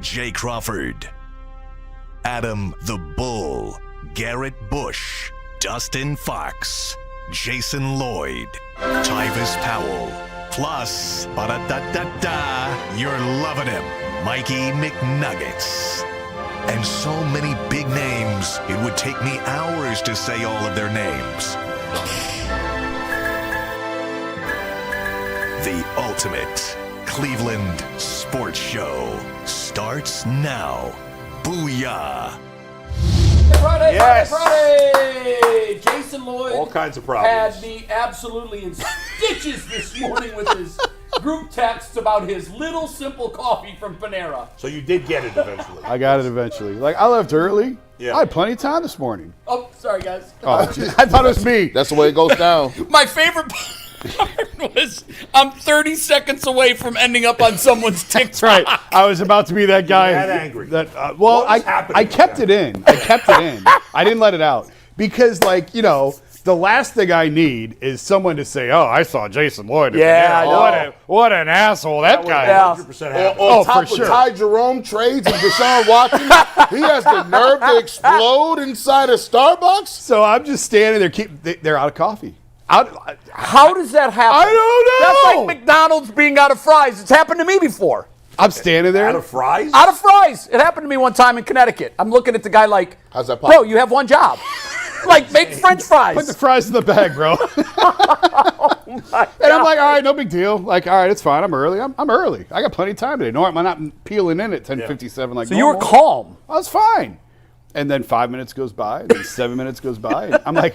Jay Crawford, Adam the Bull, Garrett Bush, Dustin Fox, Jason Lloyd, Tyvis Powell, plus, ba-da-da-da-da, you're loving him, Mikey McNuggets. And so many big names, it would take me hours to say all of their names. The ultimate Cleveland sports show starts now. Booyah! Friday, Yes. Friday! Jason Lloyd All kinds of problems. had me absolutely in stitches this morning with his group texts about his little simple coffee from Panera. So you did get it eventually. I got it eventually. Like, I left early. Yeah. I had plenty of time this morning. Oh, sorry, guys. Oh, geez. I thought it was me. That's the way it goes down. My favorite part was I'm 30 seconds away from ending up on someone's TikTok. That's right. I was about to be that guy. That angry. Well, What was happening I kept with it in. I kept it in. I didn't let it out. Because, like, you know, the last thing I need is someone to say, oh, I saw Jason Lloyd. Yeah, I know. What an asshole that guy Yeah. is. 100% happened. Oh, Top for sure. of Ty Jerome trades and Deshaun Watson, he has the nerve to explode inside a Starbucks? So I'm just standing there. They're out of coffee. How does that happen? I don't know. That's like McDonald's being out of fries. It's happened to me before. I'm standing there. Out of fries? Out of fries. It happened to me one time in Connecticut. I'm looking at the guy like, How's that bro, possible? you have one job. Like, make French fries. Put the fries in the bag, bro. And I'm like, all right, no big deal. Like, all right, it's fine. I'm early. I'm early. I got plenty of time today. No, I'm not peeling in at 10:57 like So you were normal. calm. I was fine. And then 5 minutes goes by, and then 7 minutes goes by. And I'm like,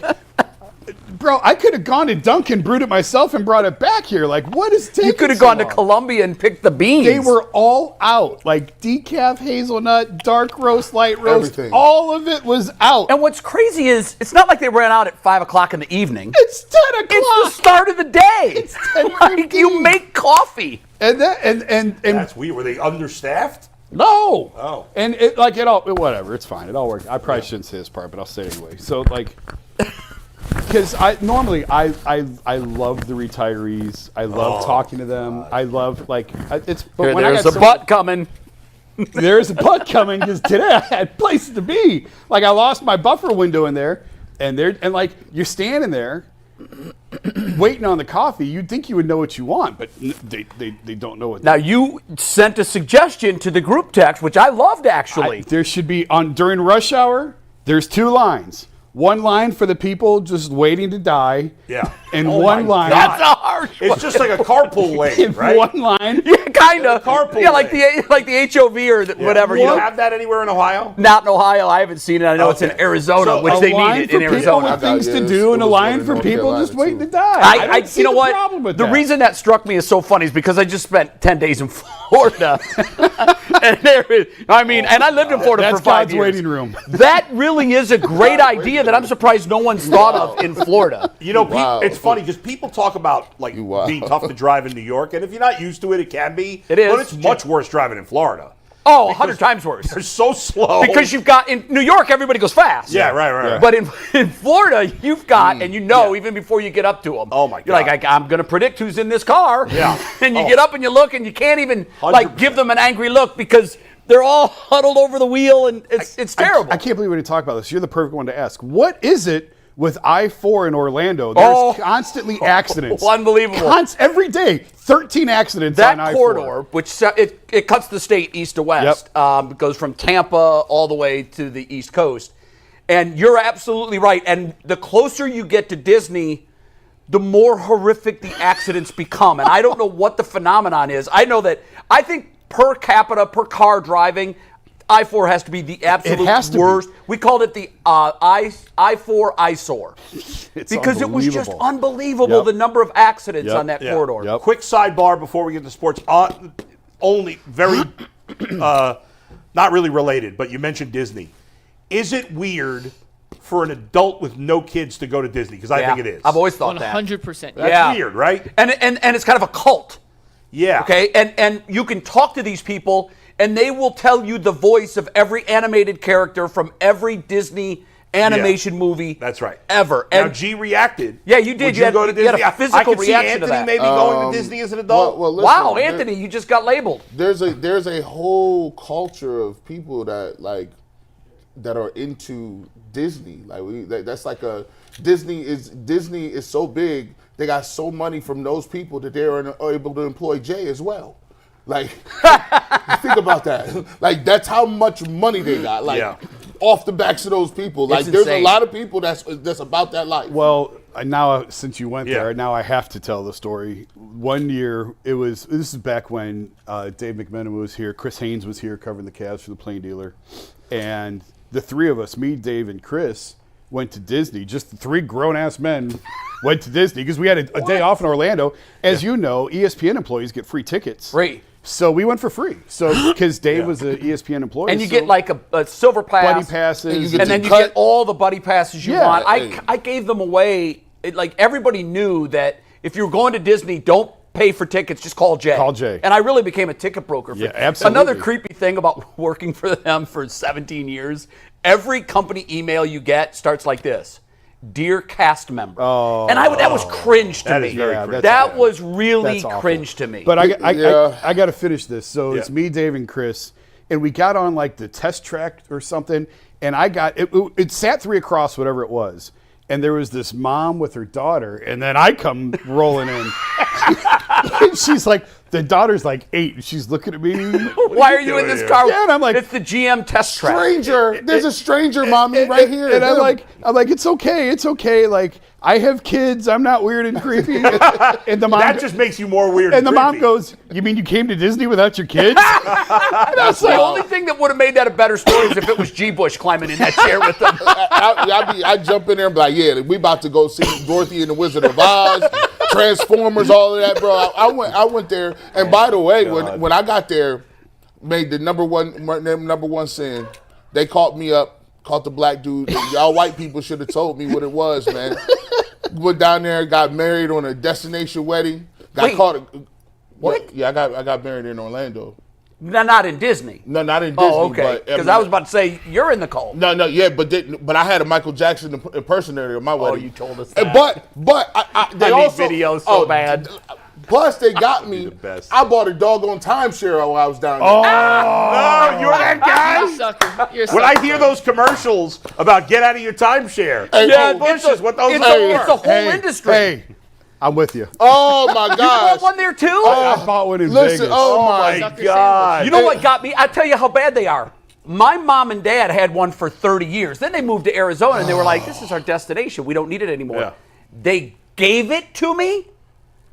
bro, I could have gone to Dunkin', brewed it myself, and brought it back here. Like, what is taking You could have so gone to long? Columbia and picked the beans. They were all out. Like decaf hazelnut, dark roast, light roast. Everything. All of it was out. And what's crazy is, it's not like they ran out at 5 o'clock in the evening. It's 10 o'clock. It's the start of the day. It's Like, you 10:15. make coffee. And that and That's weird. Were they understaffed? no. Oh. And whatever. It's fine. It all worked. I probably shouldn't say this part, but I'll say it anyway. So like, because I love the retirees. I love talking to them. I love it's. But Here, when I there's got a butt coming. There's a butt coming because today I had places to be. Like I lost my buffer window in there, and like you're standing there, waiting on the coffee. You'd think you would know what you want, but they don't know what. Now, you sent a suggestion to the group text, which I loved, actually. There should be during rush hour. There's two lines. One line for the people just waiting to die. Yeah. And Oh one my line. God. That's a harsh one. It's just like a carpool lane, And right? one line. Yeah, kind of. carpool Yeah, like the HOV or whatever. You You don't know, have that anywhere in Ohio? not in Ohio. I haven't seen it. I know it's in Okay. Arizona, So which A they line need it for in people Arizona. with things to Yeah, do, and a it was line in for North people Carolina, just waiting too. to die. I don't see you know the what? problem with The that. reason that struck me as so funny is because I just spent 10 days in Florida, and and I lived in Florida That's for 5 God's years. waiting room. That really is a great idea that I'm surprised no one's thought of in Florida. You know, Wow. it's funny because people talk about like Wow. being tough to drive in New York, and if you're not used to it, it can be. It is. But it's much worse driving in Florida. Oh, 100 times worse. They're so slow. Because you've got, in New York, everybody goes fast. Yeah, right. But in Florida, you've got, and even before you get up to them. Oh, my You're God. like, I'm going to predict who's in this car. Yeah. And you Oh. get up and you look, and you can't even, 100%. give them an angry look because they're all huddled over the wheel, and it's terrible. I can't believe we didn't talk about this. You're the perfect one to ask. What is it with I-4 in Orlando? There's constantly accidents. Unbelievable. Every day, 13 accidents That on I-4. corridor, which it cuts the state east to west, it goes from Tampa all the way to the East Coast. And you're absolutely right. And the closer you get to Disney, the more horrific the accidents become. And I don't know what the phenomenon is. I think per capita, per car driving, I-4 has to be the absolute has to be. worst. We called it the I-4 eyesore. It's Because it was just unbelievable, Yep. the number of accidents Yep. on that Yeah. corridor. Yep. Quick sidebar before we get to sports. Only very, not really related, but you mentioned Disney. Is it weird for an adult with no kids to go to Disney? Because I think it is. I've always thought that. 100%. That's weird, right? And it's kind of a cult. Yeah. Okay, and you can talk to these people, and they will tell you the voice of every animated character from every Disney animation movie. That's right. Ever. Now, And G reacted. Yeah, you did. Would You you had- go to you Disney? had a physical I could see reaction to Anthony that. maybe going to Disney as an adult. Well, listen, wow, Anthony, you just got labeled. There's a whole culture of people that are into Disney. That's like a Disney is so big. They got so money from those people that they are able to employ Jay as well. Like, think about that. Like, that's how much money they got. Like, off the backs of those people. Like, there's a lot of people that's about that life. Well, now since you went there, now I have to tell the story. One year, this is back when Dave McMenamin was here, Chris Haynes was here covering the Cavs for the Plain Dealer, and the three of us, me, Dave, and Chris, went to Disney. Just the three grown-ass men went to Disney because we had a day off in Orlando. As you know, ESPN employees get free tickets. Free. So we went for free. So because Dave was an ESPN employee. And you get like a silver pass. buddy passes. And then you get all the buddy passes you want. Hey. I gave them away. Like, everybody knew that if you were going to Disney, don't pay for tickets, just call Jay. Call Jay. And I really became a ticket broker. Yeah, absolutely. Another creepy thing about working for them for 17 years, every company email you get starts like this. Dear cast member. Oh. And that was cringe to me. is very cringe. That was really That's awful. cringe to me. But I got to finish this. So it's Yeah. me, Dave, and Chris, and we got on like the test track or something, and I got it sat three across, whatever it was, and there was this mom with her daughter, and then I come rolling in. And she's like, the daughter's like 8, and she's looking at me. Why are you in this car? Yeah, and I'm like, it's the GM test track. Stranger, there's a stranger, mommy, right here. And I'm like, it's okay. Like, I have kids. I'm not weird and creepy. And the mom, That just makes you more weird. and the mom creepy. goes, "You mean you came to Disney without your kids?" That's the only thing that would have made that a better story is if it was G. Bush climbing in that chair with them. I jump in there and be like, yeah, we about to go see Dorothy and the Wizard of Oz, Transformers, all of that, bro. I went there, and by the way, when I got there, made the number one sin. They caught me up, caught the black dude. Y'all white people should have told me what it was, man. Went down there, got married on a destination wedding. Wait. What? Yeah, I got married in Orlando. No, not in Disney. No, not in Disney. Oh, okay. Because I was about to say, you're in the cult. No, yeah, but I had a Michael Jackson impersonator at my wedding. Oh, you told us that. But they I need also videos so bad. Plus, they got me. best. I bought a doggone timeshare while I was down there. Oh, you're that guy? Sucker. You're When I hear those commercials about get out of your timeshare, Yeah, Bush it's is what those it's are. it's a whole industry. Hey, I'm with you. Oh my You gosh! bought one there too? I bought one in Listen, Vegas. oh my Sucker God. You know what got me? I tell you how bad they are. My mom and dad had one for 30 years. Then they moved to Arizona and they were like, this is our destination. We don't need it anymore. Yeah. They gave it to me.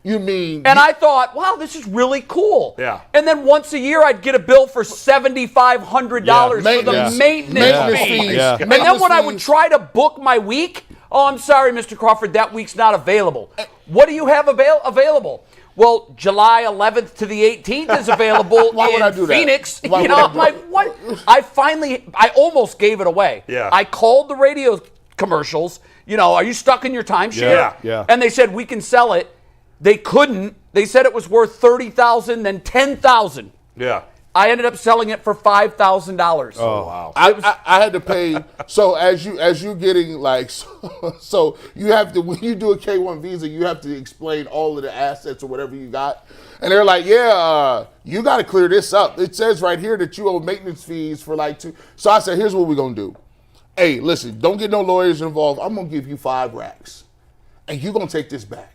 You mean? And I thought, wow, this is really cool. Yeah. And then once a year, I'd get a bill for $7,500 for the Maintenance. maintenance Maintenance fee. fees. Yeah. And then when I would Fees. try to book my week, oh, I'm sorry, Mr. Crawford, that week's not available. What do you have available? Well, July 11th to the 18th is available Why in would I do that? Phoenix. Why You would know, I I'm do like, that? what? I almost gave it away. Yeah. I called the radio commercials. You know, are you stuck in your timeshare? Yeah. And they said, we can sell it. They couldn't. They said it was worth $30,000, then $10,000. Yeah. I ended up selling it for $5,000. Oh, wow. I had to pay. So as you getting like, so you have to, when you do a K1 visa, you have to explain all of the assets or whatever you got. And they're like, yeah, you got to clear this up. It says right here that you owe maintenance fees for like 2. So I said, here's what we're going to do. Hey, listen, don't get no lawyers involved. I'm going to give you 5 racks. And you're going to take this back.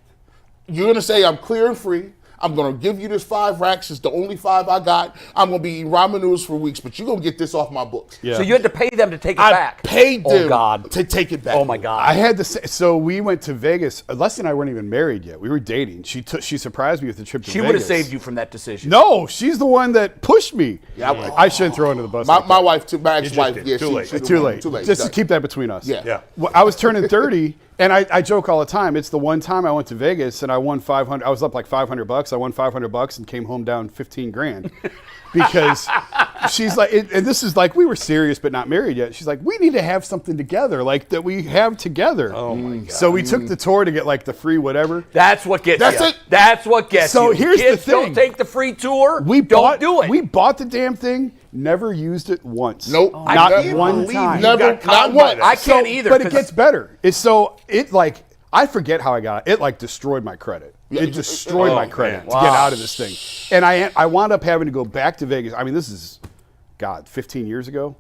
You're going to say I'm clear and free. I'm going to give you this 5 racks. It's the only 5 I got. I'm going to be eating ramen noodles for weeks, but you're going to get this off my books. Yeah. So you had to pay them to take it I back. paid them Oh, God. to take it back. Oh, my God. I had to say, so we went to Vegas. Leslie and I weren't even married yet. We were dating. She surprised me with the trip to She Vegas. would have saved you from that decision. No, she's the one that pushed me. Yeah, I shouldn't throw her under the bus. My, like my that. wife, my ex-wife, did. yeah, Too late. Too late. Too late. Just to keep that between us. Yeah. Yeah. Well, I was turning 30, and I joke all the time. It's the one time I went to Vegas and I won $500. I was up like $500. I won $500 and came home down 15 grand because she's like, and this is like we were serious but not married yet. She's like, we need to have something together, like that we have together. Oh my God. So we took the tour to get like the free whatever. That's what gets That's you. it. That's what gets So you. here's the Kids thing. don't take the free tour. We don't bought, do it. We bought the damn thing, Never used it once. Nope. Not can't one believe time. you Never, got not conned by once. that. I can't either. But it 'cause gets better. I forget how I got it. It like destroyed my credit. It destroyed my credit to get out of this thing. And I wound up having to go back to Vegas. I mean, this is, 15 years ago.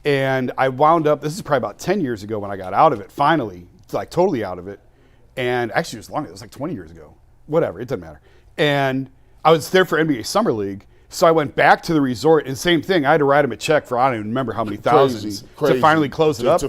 And I wound up, this is probably about 10 years ago when I got out of it, finally, like totally out of it. And actually, it was longer. It was like 20 years ago. Whatever, it doesn't matter. And I was there for NBA Summer League. So I went back to the resort, and same thing. I had to write him a check for I don't even remember how many thousands Crazy. to finally close it up.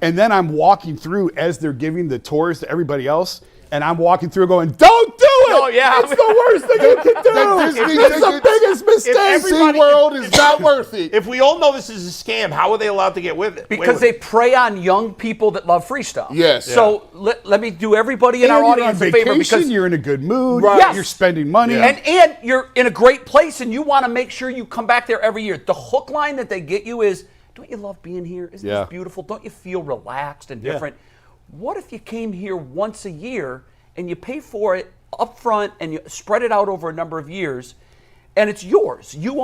And then I'm walking through as they're giving the tours to everybody else, and I'm walking through going, "Don't do it! Oh, yeah. It's the worst thing you can do. It's the biggest mistake. SeaWorld is not worth it. If we all know this is a scam, how are they allowed to get with it? Because they prey on young people that love free stuff. Yes. So let me do everybody in our audience a favor, because you're in a good mood. Right. Yes. You're spending money. and you're in a great place, and you want to make sure you come back there every year. The hook line that they get you is, don't you love being here? Isn't this beautiful? Don't you feel relaxed and different? What if you came here once a year and you pay for it up front and you spread it out over a number of years, and it's yours? You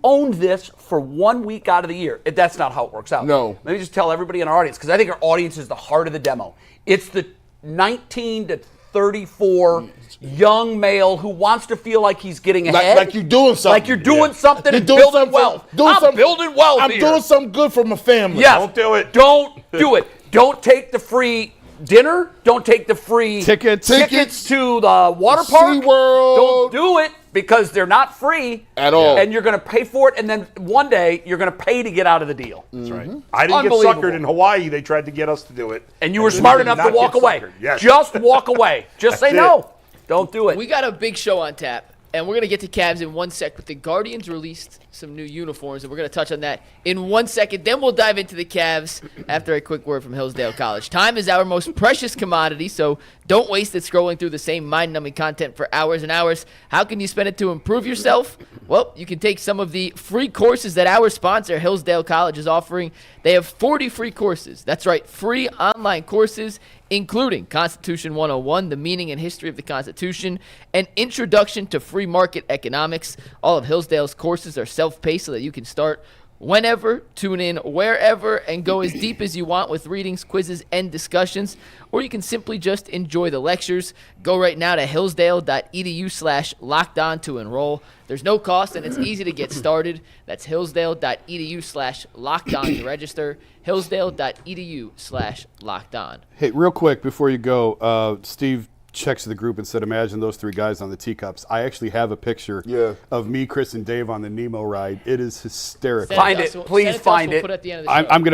own this for 1 week out of the year. That's not how it works out. No. Let me just tell everybody in our audience, because I think our audience is the heart of the demo. It's the 19 to 34 young male who wants to feel like he's getting ahead. Like you're doing something. Like you're doing something and doing building something, wealth. I'm building wealth I'm here. doing something good for my family. Yes. Don't do it. Don't do it. Don't take the free dinner. Don't take the free Tickets to the water park. SeaWorld. Don't do it, because they're not free At all. and you're going to pay for it, and then one day you're going to pay to get out of the deal. That's right. I didn't get Unbelievable. suckered in Hawaii. They tried to get us to do it. And you were smart enough to walk away. Yes. Just walk away. Just say That's no. Don't do it. We got a big show on tap, and we're going to get to Cavs in 1 sec, but the Guardians released some new uniforms, and we're going to touch on that in 1 second. Then we'll dive into the Cavs after a quick word from Hillsdale College. Time is our most precious commodity, so don't waste it scrolling through the same mind-numbing content for hours and hours. How can you spend it to improve yourself? Well, you can take some of the free courses that our sponsor, Hillsdale College, is offering. They have 40 free courses. That's right, free online courses, including Constitution 101, the meaning and history of the Constitution, and Introduction to Free Market Economics. All of Hillsdale's courses are self-paced so that you can start whenever, tune in wherever, and go as deep as you want with readings, quizzes, and discussions. Or you can simply just enjoy the lectures. Go right now to hillsdale.edu/lockedon to enroll. There's no cost, and it's easy to get started. That's hillsdale.edu/lockedon to register. hillsdale.edu/lockedon. Hey, real quick before you go, Steve checks the group and said, imagine those three guys on the teacups. I actually have a picture of me, Chris, and Dave on the Nemo ride. It is hysterical. Find it. Please find it. Put it at the end of the show. I'm going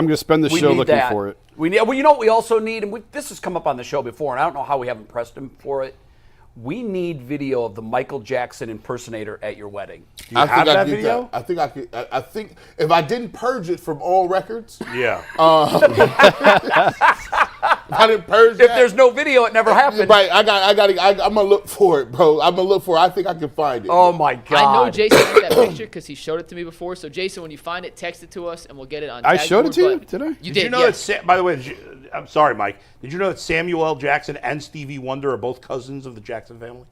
to spend the We show need looking that. for it. We need. Well, you know what we also need, and this has come up on the show before, and I don't know how we haven't pressed him for it. We need video of the Michael Jackson impersonator at your wedding. Do you have that get video? I think I could. I think if I didn't purge it from all records, Yeah. if I didn't purge If that, there's no video, it never happened. right? I'm gonna look for it, bro. I'm gonna look for it. I think I can find it. Oh my God! I know Jason has that picture because he showed it to me before. So, Jason, when you find it, text it to us, and we'll get it on I tag showed board, it to you? but Did I? You Did you know yes. that? By the way, I'm sorry, Mike. Did you know that Samuel L. Jackson and Stevie Wonder are both cousins of the Jackson family?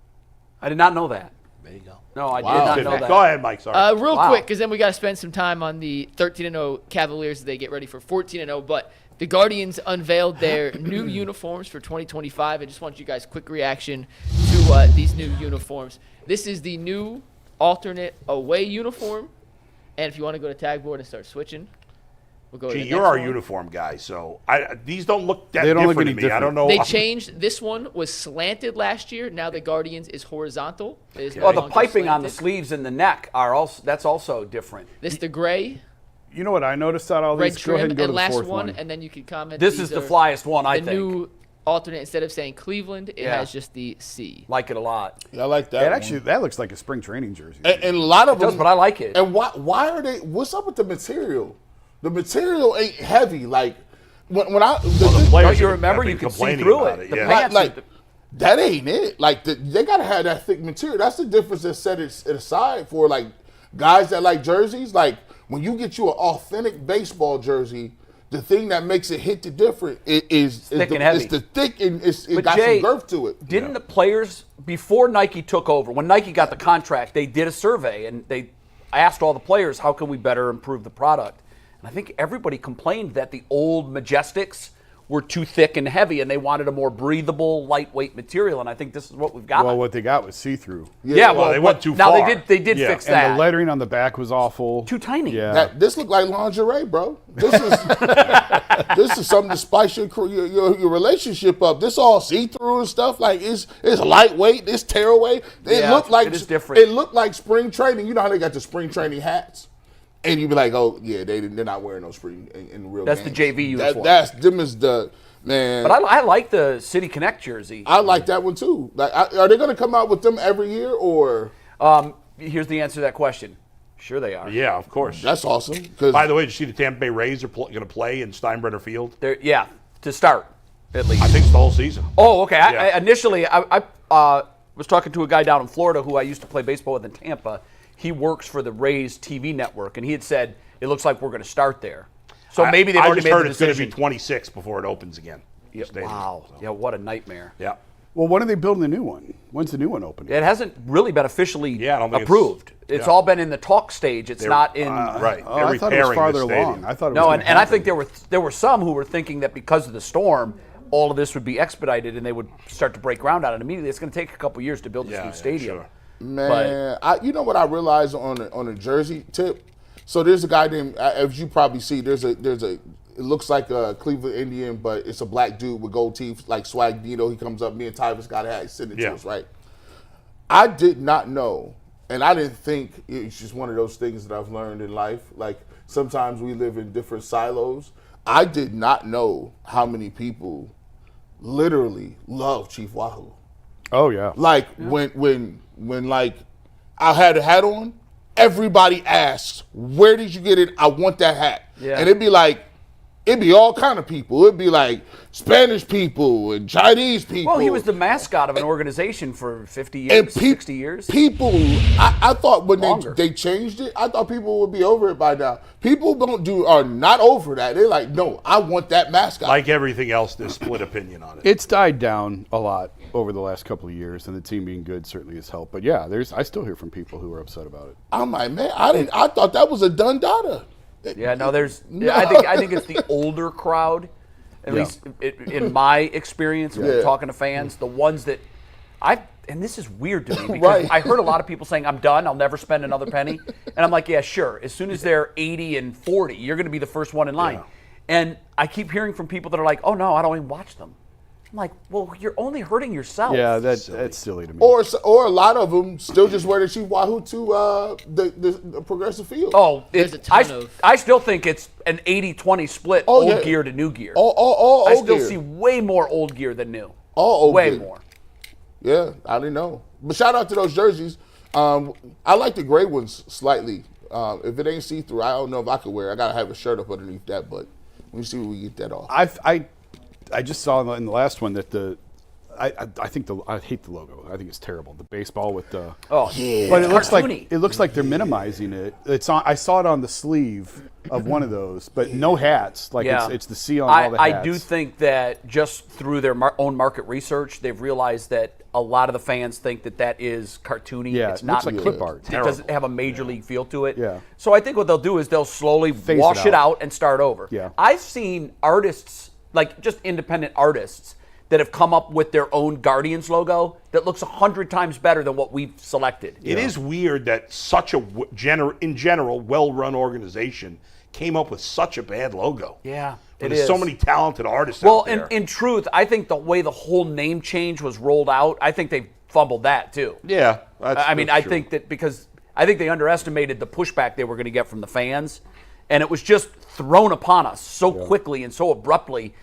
I did not know that. There you go. No, I did not know that. Go ahead, Mike. Sorry. Real Wow. quick, because then we got to spend some time on the 13-0 Cavaliers as they get ready for 14-0. But the Guardians unveiled their new uniforms for 2025. I just want you guys' quick reaction to these new uniforms. This is the new alternate away uniform. And if you want to go to tag board and start switching, we'll go to Gee, the you're next our one. uniform guy, so these don't look that They don't look different any to me. I don't know. They changed. This one was slanted last year. Now the Guardians is horizontal. It is no Well, the longer piping on the slanted. sleeves and the neck are also different. This the gray, You know what I noticed out of all red these? Go ahead trim, and go to and the last fourth one, one. and then you can comment. This these is the are flyest one, I the think. new alternate. Instead of saying Cleveland, it Yeah. has just the C. Like it a lot. I like that. That one. actually, that looks like a spring training jersey. and a lot of It does, them. but I like it. And why are they? What's up with the material? The material ain't heavy. Like when I Don't you remember? You can see through about it. The yeah. pants. like that ain't it. Like they gotta have that thick material. That's the difference that set it aside for like guys that like jerseys. Like when you get you an authentic baseball jersey, the thing that makes it hit the different is thick and heavy. It's the thick and it But got Jay, some girth to it. Didn't the players, before Nike took over, when Nike got the contract, they did a survey and they asked all the players, how can we better improve the product? And I think everybody complained that the old Majestics were too thick and heavy, and they wanted a more breathable, lightweight material. And I think this is what we've got. Well, what they got was see-through. Yeah, well, they went too now far. they did fix that. And the lettering on the back was awful. Too tiny. Yeah. This looked like lingerie, bro. This is something to spice your relationship up. This all see-through and stuff. Like it's lightweight. It's tearaway. It is different. It looked like spring training. You know how they got the spring training hats, and you'd be like, oh yeah, they're not wearing no spring in real. That's games. the JV uniform. That's them is the man. But I like the City Connect jersey. I like that one too. Like, are they going to come out with them every year or? Here's the answer to that question. Sure they are. Yeah, of course. That's awesome. By the way, did you see the Tampa Bay Rays are going to play in Steinbrenner Field? Yeah, to start, at least. I think it's the whole season. Oh, okay. Yeah. Initially, I was talking to a guy down in Florida who I used to play baseball with in Tampa. He works for the Rays TV network, and he had said, it looks like we're going to start there. So maybe they've I already just made heard the it's going decision. to be 26 before it opens again. Yeah, Stadium. wow. So, Yeah, what a nightmare. Yeah. Well, when are they building the new one? When's the new one opening? It hasn't really been officially I don't think approved. It's all been in the talk stage. It's not in. Right. Oh, They're I thought it was repairing farther the stadium. along. I thought it was No, gonna and I happen. think there were some who were thinking that because of the storm, all of this would be expedited and they would start to break ground on it immediately. It's going to take a couple years to build this new stadium. Sure. Man, you know what I realized on a jersey tip? So there's a guy named, as you probably see, there's a it looks like a Cleveland Indian, but it's a black dude with gold teeth, like Swag Dino. He comes up, me and Tyvis got to send it to us, right? I did not know, and I didn't think it's just one of those things that I've learned in life. Like sometimes we live in different silos. I did not know how many people literally love Chief Wahoo. Oh yeah. Like when like I had a hat on, everybody asks, "Where did you get it? I want that hat." Yeah. And it'd be all kind of people. It'd be like Spanish people and Chinese people. Well, he was the mascot of an organization for 50 years, 60 years. People, I thought when Longer. they changed it, I thought people would be over it by now. People are not over that. They're like, no, I want that mascot. Like everything else, there's split opinion on it. It's died down a lot over the last couple of years, and the team being good certainly has helped. But yeah, I still hear from people who are upset about it. I'm like, man, I thought that was a done data. Yeah, no, I think it's the older crowd, at least in my experience of talking to fans, the ones that and this is weird to me because I heard a lot of people saying, I'm done, I'll never spend another penny. And I'm like, yeah, sure. As soon as they're 80 and 40, you're going to be the first one in line. Yeah. And I keep hearing from people that are like, oh, no, I don't even watch them. I'm like, well, you're only hurting yourself. Yeah, that's silly to me. Or a lot of them still just wear the Chief Wahoo to the Progressive Field. Oh, There's a ton I still think it's an 80-20 split, old gear to new gear. I still see way more old gear than new. All old way gear. more. Yeah, I didn't know. But shout out to those jerseys. I like the gray ones slightly. If it ain't see-through, I don't know if I could wear it. I got to have a shirt up underneath that, but let me see when we get that off. I just saw in the last one that I hate the logo. I think it's terrible. The baseball with the but it looks like they're minimizing it. I saw it on the sleeve of one of those, but no hats. Like it's the C on all the hats. I do think that just through their own market research, they've realized that a lot of the fans think that is cartoony. Yeah, it's it not looks like clip art. It doesn't have a major league feel to it. Yeah. So I think what they'll do is they'll slowly wash it out and start over. Yeah. I've seen artists, like just independent artists, that have come up with their own Guardians logo that looks 100 times better than what we've selected. It is weird that such a in general well-run organization came up with such a bad logo. Yeah, but there's so many talented artists out there. Well, in truth, I think the way the whole name change was rolled out, I think they fumbled that too. Yeah, I think that because I think they underestimated the pushback they were going to get from the fans, and it was just thrown upon us so quickly and so abruptly.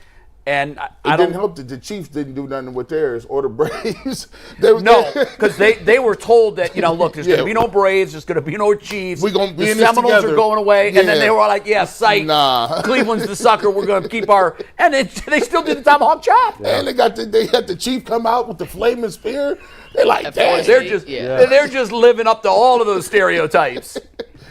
And it didn't help that the Chiefs didn't do nothing with theirs or the Braves. No, because they were told that, look, there's going to be no Braves, there's going to be no Chiefs. We're going to be the in this Seminoles together. are going away, and then they were like, psych. Nah. Cleveland's the sucker. We're going to keep our. And they still did the tomahawk chop. Yeah. And they had the Chief come out with the flaming spear. They're like, damn. They're just living up to all of those stereotypes.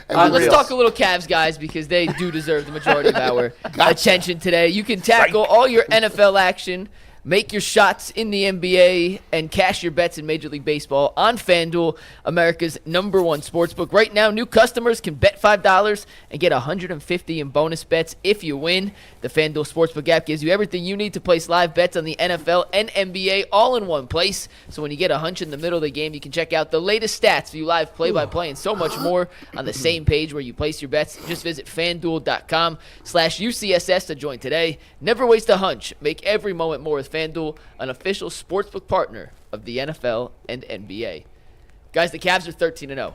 Let's talk a little Cavs, guys, because they do deserve the majority of our attention today. You can tackle all your NFL action Make your shots in the NBA and cash your bets in Major League Baseball on FanDuel, America's #1 sportsbook. Right now, new customers can bet $5 and get $150 in bonus bets if you win. The FanDuel Sportsbook app gives you everything you need to place live bets on the NFL and NBA all in one place. So when you get a hunch in the middle of the game, you can check out the latest stats, view live play-by-play, and so much more on the same page where you place your bets. Just visit FanDuel.com/UCSS to join today. Never waste a hunch. Make every moment more with FanDuel, an official sportsbook partner of the NFL and NBA. Guys, the Cavs are 13-0.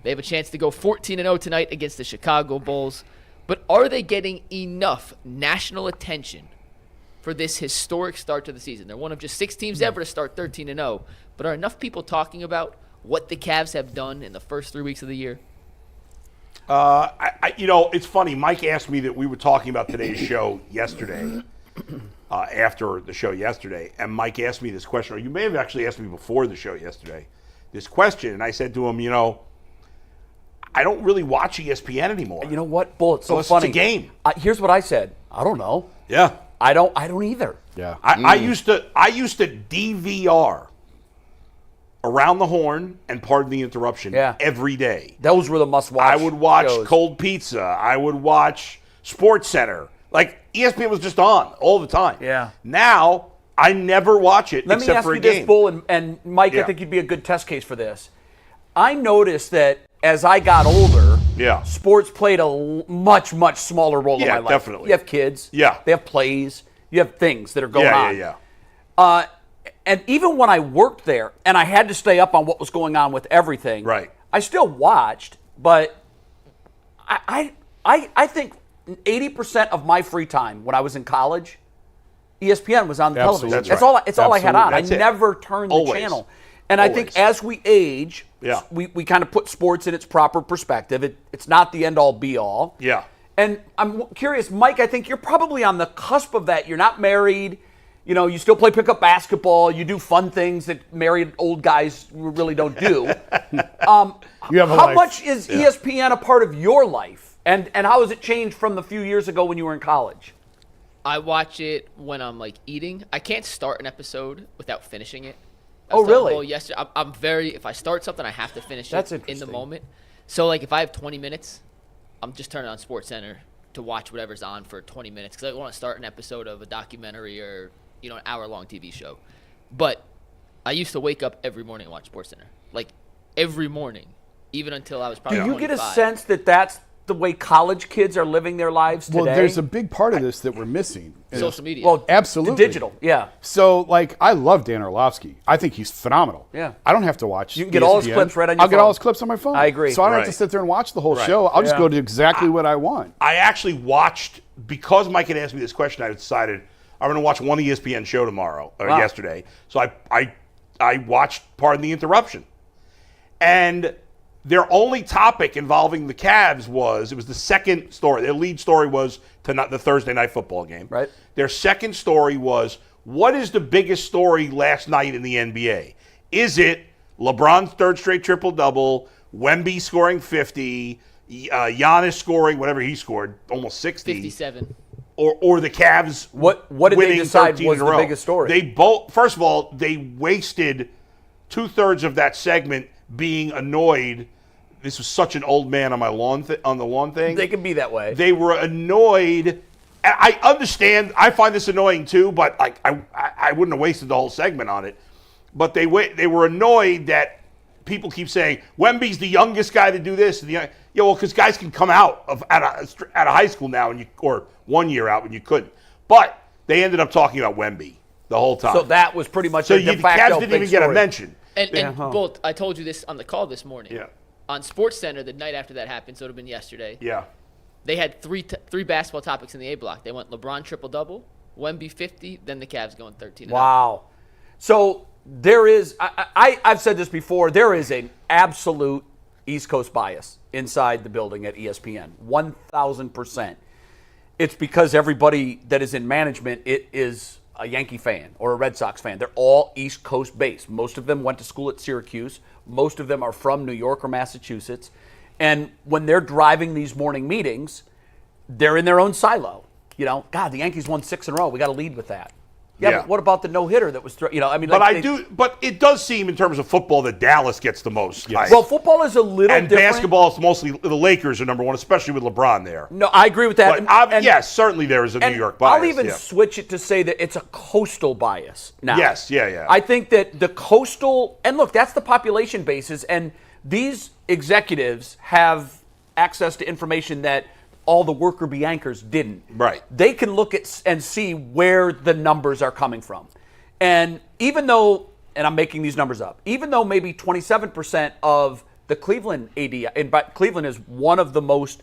They have a chance to go 14-0 tonight against the Chicago Bulls. But are they getting enough national attention for this historic start to the season? They're one of just 6 teams ever to start 13-0. But are enough people talking about what the Cavs have done in the first 3 weeks of the year? It's funny. Mike asked me that we were talking about today's show yesterday. After the show yesterday, and Mike asked me this question, or you may have actually asked me before the show yesterday, this question, and I said to him, I don't really watch ESPN anymore. You know what, Bull? It's so Unless funny. It's a game. Here's what I said. I don't know. Yeah. I don't either. Yeah. I used to DVR Around the Horn and Pardon the Interruption every day. Those were the must-watch I would watch shows. Cold Pizza. I would watch Sports Center. Like, ESPN was just on all the time. Yeah. Now, I never watch it except for a game. Let me ask you this, Bull, and Mike, Yeah. I think you'd be a good test case for this. I noticed that as I got older, sports played a much, much smaller role in my life. Yeah, definitely. You have kids. Yeah. They have plays. You have things that are going on. Yeah. And even when I worked there and I had to stay up on what was going on with everything, Right. I still watched, but I think 80% of my free time when I was in college, ESPN was on the television. That's That's right. all I had on. That's I it. never turned the Always. channel. And I think as we age, we kind of put sports in its proper perspective. It's not the end-all, be-all. Yeah. And I'm curious, Mike, I think you're probably on the cusp of that. You're not married. You still play pickup basketball. You do fun things that married old guys really don't do. How much is ESPN a part of your life? And how has it changed from the few years ago when you were in college? I watch it when I'm eating. I can't start an episode without finishing it. Oh, really? Yesterday, I'm very. If I start something, I have to finish That's it in the interesting. moment. So if I have 20 minutes, I'm just turning on SportsCenter to watch whatever's on for 20 minutes because I want to start an episode of a documentary or an hour-long TV show. But I used to wake up every morning and watch SportsCenter, every morning, even until I was probably. Do you 25. get a sense that that's the way college kids are living their lives today? Well, there's a big part of this that we're missing. Social media. Well, absolutely. Digital, yeah. So, I love Dan Orlovsky. I think he's phenomenal. Yeah. I don't have to watch. You can get all his ESPN. clips right on your I'll get phone. all his clips on my phone. I agree. So I don't have Right. to sit there and watch the whole Right. show. I'll just Yeah. go to exactly what I want. I actually watched, because Mike had asked me this question, I decided I'm going to watch one ESPN show tomorrow, or yesterday. So I watched Pardon the Interruption. And their only topic involving the Cavs was the second story. Their lead story was the Thursday night football game. Right. Their second story was, what is the biggest story last night in the NBA? Is it LeBron's third straight triple-double, Wemby scoring 50, Giannis scoring whatever he scored, almost 60. 57. Or the Cavs What did they winning decide 13 was in a the row. biggest story? They both, first of all, they wasted 2/3 of that segment being annoyed. This was such an old man on my lawn on the lawn thing. They can be that way. They were annoyed. And I understand. I find this annoying too, but I wouldn't have wasted the whole segment on it. But they were annoyed that people keep saying Wemby's the youngest guy to do this. Because guys can come out out of high school now, or 1 year out when you couldn't. But they ended up talking about Wemby the whole time. So that was pretty much So a de the facto Cavs didn't big even get a story. mention. And both, I told you this on the call this morning. Yeah. On SportsCenter, the night after that happened, so it would have been yesterday. Yeah. They had three basketball topics in the A block. They went LeBron triple-double, Wemby 50, then the Cavs going 13-0. Wow. So there is, I've said this before, there is an absolute East Coast bias inside the building at ESPN, 1,000%. It's because everybody that is in management is a Yankee fan or a Red Sox fan. They're all East Coast based. Most of them went to school at Syracuse. Most of them are from New York or Massachusetts. And when they're driving these morning meetings, they're in their own silo. God, the Yankees won 6 in a row. We got to lead with that. Yeah, but what about the no-hitter that was But it does seem in terms of football that Dallas gets the most. Yes. Well, football is a little and different. Basketball is mostly the Lakers are number one, especially with LeBron there. No, I agree with that. But yes, certainly there is a New York bias. I'll even switch it to say that it's a coastal bias now. Yes, yeah. I think that the coastal, and look, that's the population basis, and these executives have access to information that all the worker bee anchors didn't. Right. They can look at and see where the numbers are coming from. And even though, and I'm making these numbers up, even though maybe 27% of the Cleveland AD, and Cleveland is one of the biggest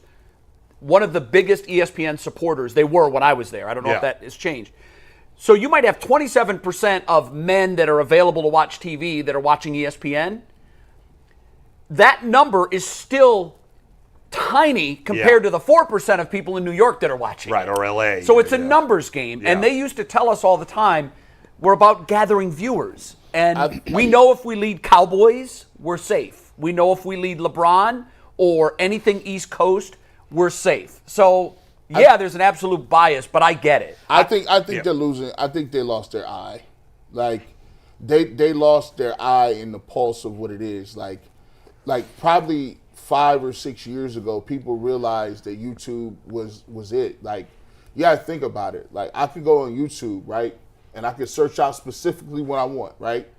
ESPN supporters. They were when I was there. I don't know if that has changed. So you might have 27% of men that are available to watch TV that are watching ESPN. That number is still tiny compared to the 4% of people in New York that are watching. Right, or LA. So it's a numbers game. And they used to tell us all the time, we're about gathering viewers. And we know if we lead Cowboys, we're safe. We know if we lead LeBron or anything East Coast, we're safe. So, there's an absolute bias, but I get it. I think they're losing. I think they lost their eye. Like, they lost their eye in the pulse of what it is. Like probably 5 or 6 years ago, people realized that YouTube was it. Like, you gotta think about it. Like, I could go on YouTube, right? And I could search out specifically what I want, right?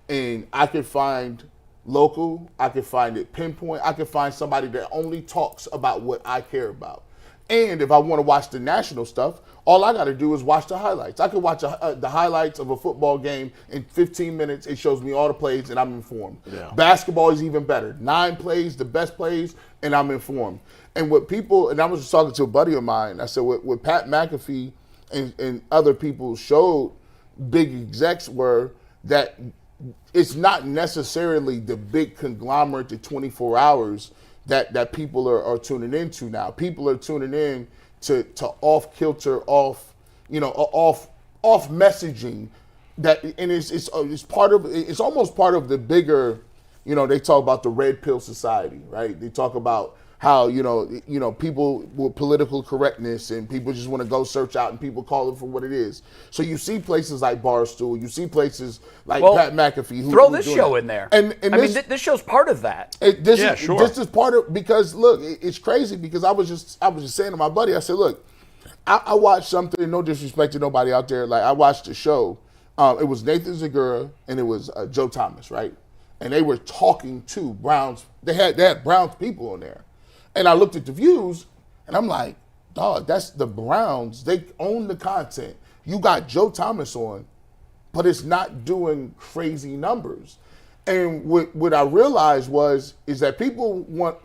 And I could find local, I could find it pinpoint, I could find somebody that only talks about what I care about. And if I want to watch the national stuff, all I got to do is watch the highlights. I could watch the highlights of a football game in 15 minutes. It shows me all the plays, and I'm informed. Yeah. Basketball is even better. 9 plays, the best plays, and I'm informed. And what people, and I was just talking to a buddy of mine, I said what Pat McAfee and other people showed big execs were that it's not necessarily the big conglomerate, the 24 hours that people are tuning into now. People are tuning in to off kilter, off messaging that, and it's part of, it's almost part of the bigger, they talk about the red pill society, right? They talk about how, people with political correctness and people just want to go search out and people call it for what it is. So you see places like Barstool, you see places like Pat McAfee. Throw this show in there. And this show's part of that. This is part of, because look, it's crazy because I was just saying to my buddy, I said, look, I watched something, no disrespect to nobody out there, like I watched a show. It was Nathan Zegura and it was Joe Thomas, right? And they were talking to Browns. They had Browns people on there. And I looked at the views, and I'm like, dog, that's the Browns. They own the content. You got Joe Thomas on, but it's not doing crazy numbers. And what I realized is that people want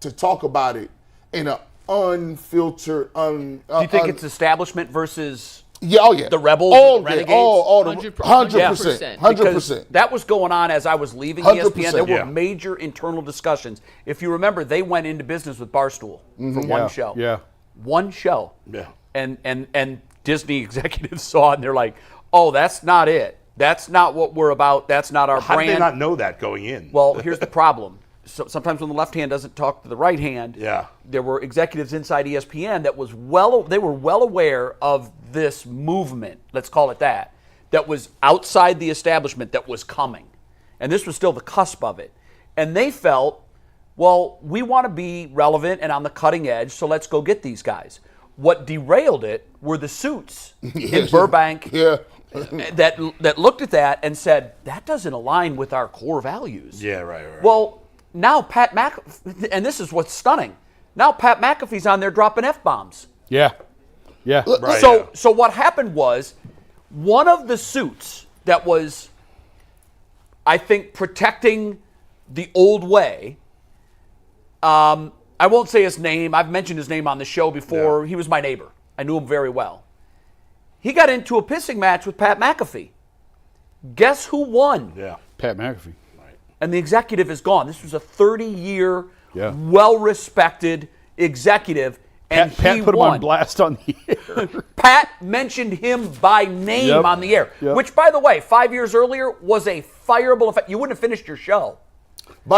to talk about it in an unfiltered. Do you think it's establishment versus? Yeah, the Rebels, the Renegades? 100%. 100%. That was going on as I was leaving 100%, ESPN. There were major internal discussions. If you remember, they went into business with Barstool for one show. Yeah. One show. Yeah. And Disney executives saw it and they're like, oh, that's not it. That's not what we're about. That's not our How brand. did they not know that going in? Well, here's the problem. So sometimes when the left hand doesn't talk to the right hand, yeah, there were executives inside ESPN that they were well aware of this movement, let's call it that was outside the establishment that was coming. And this was still the cusp of it. And they felt, well, we want to be relevant and on the cutting edge, so let's go get these guys. What derailed it were the suits in Burbank that looked at that and said, that doesn't align with our core values. Yeah, right. Well, now Pat McAfee, and this is what's stunning, now Pat McAfee's on there dropping F-bombs. Yeah. Right, so what happened was, one of the suits that was, I think, protecting the old way, I won't say his name. I've mentioned his name on the show before. Yeah. He was my neighbor. I knew him very well. He got into a pissing match with Pat McAfee. Guess who won? Yeah. Pat McAfee. And the executive is gone. This was a 30-year, well-respected executive, and Pat he put won. him on blast on the air. Pat mentioned him by name on the air, which, by the way, 5 years earlier was a fireable effect. You wouldn't have finished your show.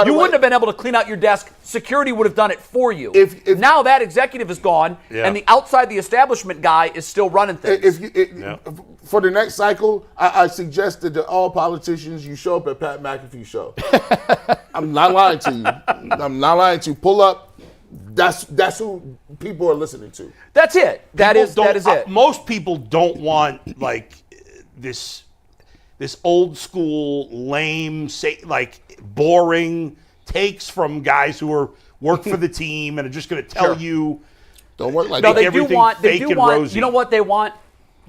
You wouldn't have been able to clean out your desk. Security would have done it for you. If now that executive is gone, and the outside the establishment guy is still running things. for the next cycle, I suggested to all politicians, you show up at Pat McAfee's show. I'm not lying to you. I'm not lying to you. Pull up. That's who people are listening to. That's it. That is it. Most people don't want like this old school, lame, like boring takes from guys who work for the team and are just going to tell you. Don't work like No, that. they do want. Rosy. You know what they want?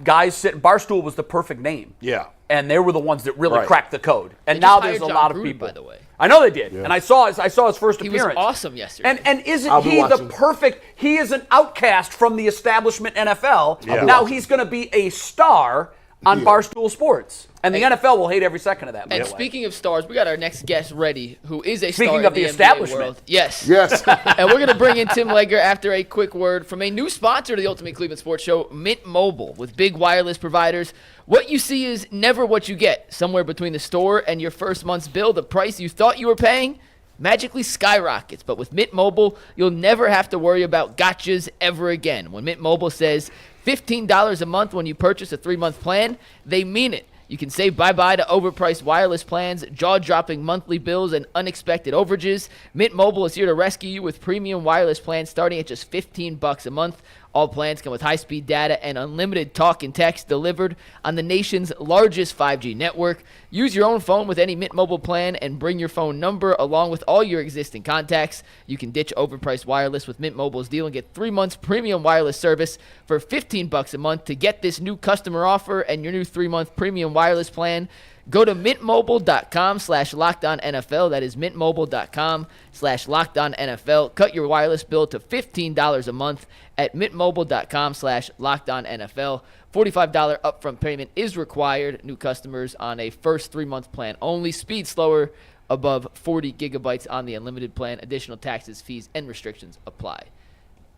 Guys sitting. Barstool was the perfect name. Yeah. And they were the ones that really Right. cracked the code. And They now just there's a hired lot John of Gruden, people. by the way. I know they did. And I saw his first He was appearance. awesome yesterday. And isn't I'll be he the watching. perfect? He is an outcast from the establishment NFL. Yeah. Now he's going to be a star on Barstool Sports, and the NFL will hate every second of that. By And the way. speaking of stars, we got our next guest ready, who is a Speaking star of in the NBA establishment. world. Yes. Yes. And we're going to bring in Tim Legler after a quick word from a new sponsor to the Ultimate Cleveland Sports Show, Mint Mobile. With big wireless providers, what you see is never what you get. Somewhere between the store and your first month's bill, the price you thought you were paying magically skyrockets. But with Mint Mobile, you'll never have to worry about gotchas ever again. When Mint Mobile says $15 a month when you purchase a 3-month plan, they mean it. You can say bye-bye to overpriced wireless plans, jaw-dropping monthly bills, and unexpected overages. Mint Mobile is here to rescue you with premium wireless plans starting at just $15 a month. All plans come with high-speed data and unlimited talk and text delivered on the nation's largest 5G network. Use your own phone with any Mint Mobile plan and bring your phone number along with all your existing contacts. You can ditch overpriced wireless with Mint Mobile's deal and get 3 months premium wireless service for $15 a month. To get this new customer offer and your new 3-month premium wireless plan, go to mintmobile.com/LockedOnNFL. That is mintmobile.com/LockedOnNFL. Cut your wireless bill to $15 a month at mintmobile.com/LockedOnNFL. $45 upfront payment is required. New customers on a first 3-month plan only. Speed slower above 40 gigabytes on the unlimited plan. Additional taxes, fees, and restrictions apply.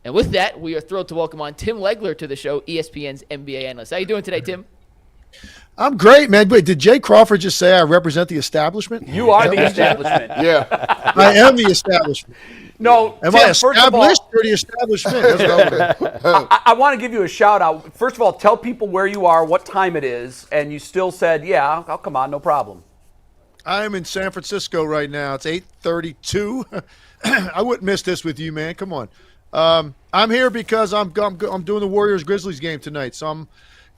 And with that, we are thrilled to welcome on Tim Legler to the show, ESPN's NBA analyst. How you doing today, Tim? I'm great, man. Wait, did Jay Crawford just say I represent the establishment? You are the establishment. Yeah. I am the establishment. No, Am Tim, I first of all, established or the establishment? That's what I'm- I want to give you a shout out. First of all, tell people where you are, what time it is, and you still said, yeah, I'll come on, no problem. I am in San Francisco right now. It's 8:32. I wouldn't miss this with you, man. Come on. I'm here because I'm doing the Warriors-Grizzlies game tonight, so I'm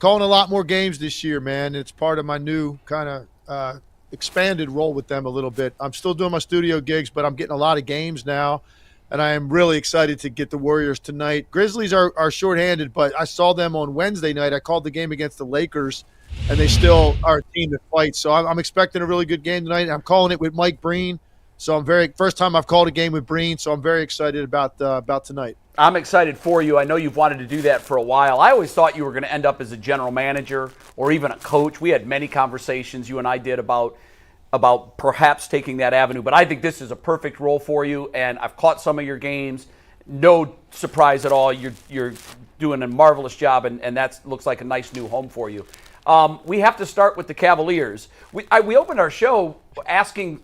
calling a lot more games this year, man. It's part of my new kind of expanded role with them a little bit. I'm still doing my studio gigs, but I'm getting a lot of games now, and I am really excited to get the Warriors tonight. Grizzlies are shorthanded, but I saw them on Wednesday night. I called the game against the Lakers, and they still are a team that fights. So I'm expecting a really good game tonight. I'm calling it with Mike Breen. So first time I've called a game with Breen, so I'm very excited about tonight. I'm excited for you. I know you've wanted to do that for a while. I always thought you were going to end up as a general manager or even a coach. We had many conversations, you and I did, about perhaps taking that avenue. But I think this is a perfect role for you, and I've caught some of your games. No surprise at all. You're doing a marvelous job, and that looks like a nice new home for you. We have to start with the Cavaliers. We opened our show asking,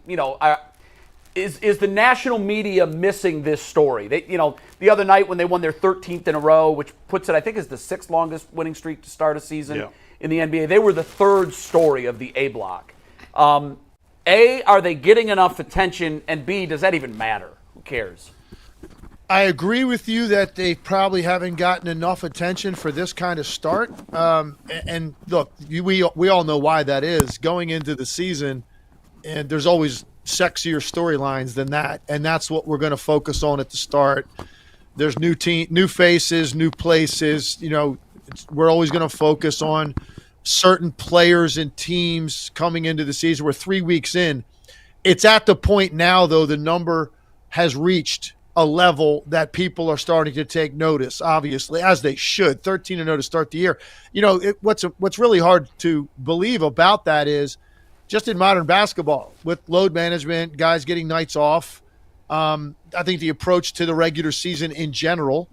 is the national media missing this story? The other night when they won their 13th in a row, which puts it, I think, as the 6th longest winning streak to start a season in the NBA, they were the 3rd story of the A block. A, are they getting enough attention? And B, does that even matter? Who cares? I agree with you that they probably haven't gotten enough attention for this kind of start. And look, we all know why that is. Going into the season, and there's always sexier storylines than that, and that's what we're going to focus on at the start. There's new faces, new places. We're always going to focus on certain players and teams coming into the season. We're 3 weeks in. It's at the point now, though, the number has reached a level that people are starting to take notice, obviously, as they should. 13-0 to start the year. What's really hard to believe about that is just in modern basketball, with load management, guys getting nights off, I think the approach to the regular season in general,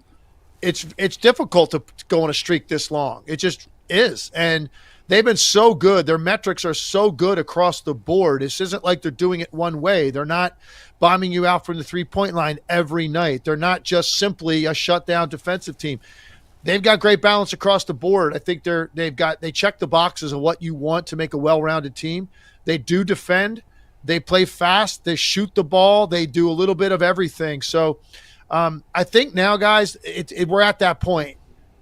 it's difficult to go on a streak this long. It just is. And they've been so good. Their metrics are so good across the board. This isn't like they're doing it one way. They're not bombing you out from the three-point line every night. They're not just simply a shutdown defensive team. they've got great balance across the board. I think they check the boxes of what you want to make a well-rounded team. They do defend. They play fast. They shoot the ball. They do a little bit of everything. So I think now, guys, we're at that point.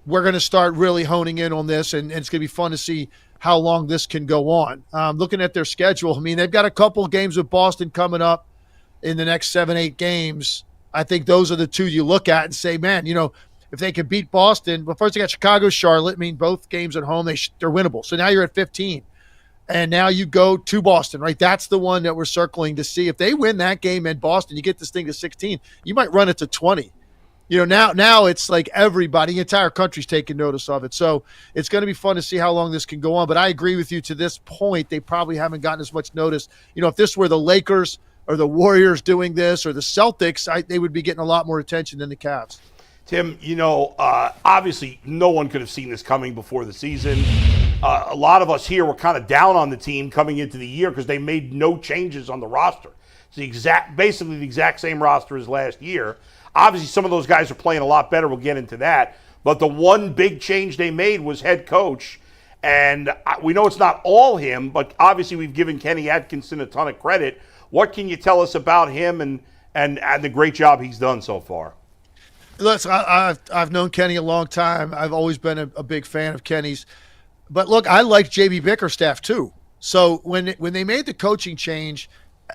We're going to start really honing in on this, and it's going to be fun to see how long this can go on. Looking at their schedule, I mean, they've got a couple of games with Boston coming up in the next 7-8 games. I think those are the two you look at and say, man, if they can beat Boston, but first they got Chicago, Charlotte. I mean, both games at home, they're winnable. So now you're at 15. And now you go to Boston, right? That's the one that we're circling to see. If they win that game in Boston, you get this thing to 16, you might run it to 20. Now it's like everybody, the entire country's taking notice of it. So it's going to be fun to see how long this can go on. But I agree with you, to this point, they probably haven't gotten as much notice. If this were the Lakers or the Warriors doing this or the Celtics, they would be getting a lot more attention than the Cavs. Tim, obviously no one could have seen this coming before the season. A lot of us here were kind of down on the team coming into the year because they made no changes on the roster. It's basically the exact same roster as last year. Obviously, some of those guys are playing a lot better. We'll get into that. But the one big change they made was head coach. And we know it's not all him, but obviously we've given Kenny Atkinson a ton of credit. What can you tell us about him and the great job he's done so far? Listen, I've known Kenny a long time. I've always been a big fan of Kenny's. But look, I like JB Bickerstaff too. So when they made the coaching change,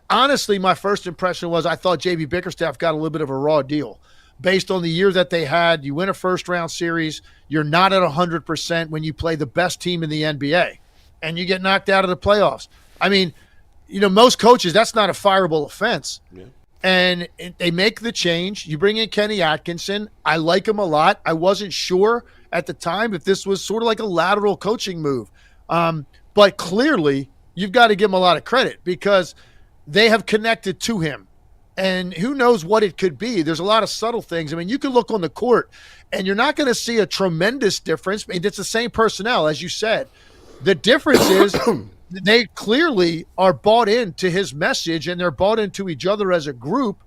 honestly, my first impression was I thought JB Bickerstaff got a little bit of a raw deal. Based on the year that they had, you win a first-round series, you're not at 100% when you play the best team in the NBA, and you get knocked out of the playoffs. I mean, most coaches, that's not a fireable offense. Yeah. And they make the change. You bring in Kenny Atkinson. I like him a lot. I wasn't sure at the time if this was sort of like a lateral coaching move. But clearly, you've got to give him a lot of credit because they have connected to him. And who knows what it could be. There's a lot of subtle things. I mean, you can look on the court, and you're not going to see a tremendous difference. I mean, it's the same personnel, as you said. The difference is they clearly are bought into his message, and they're bought into each other as a group.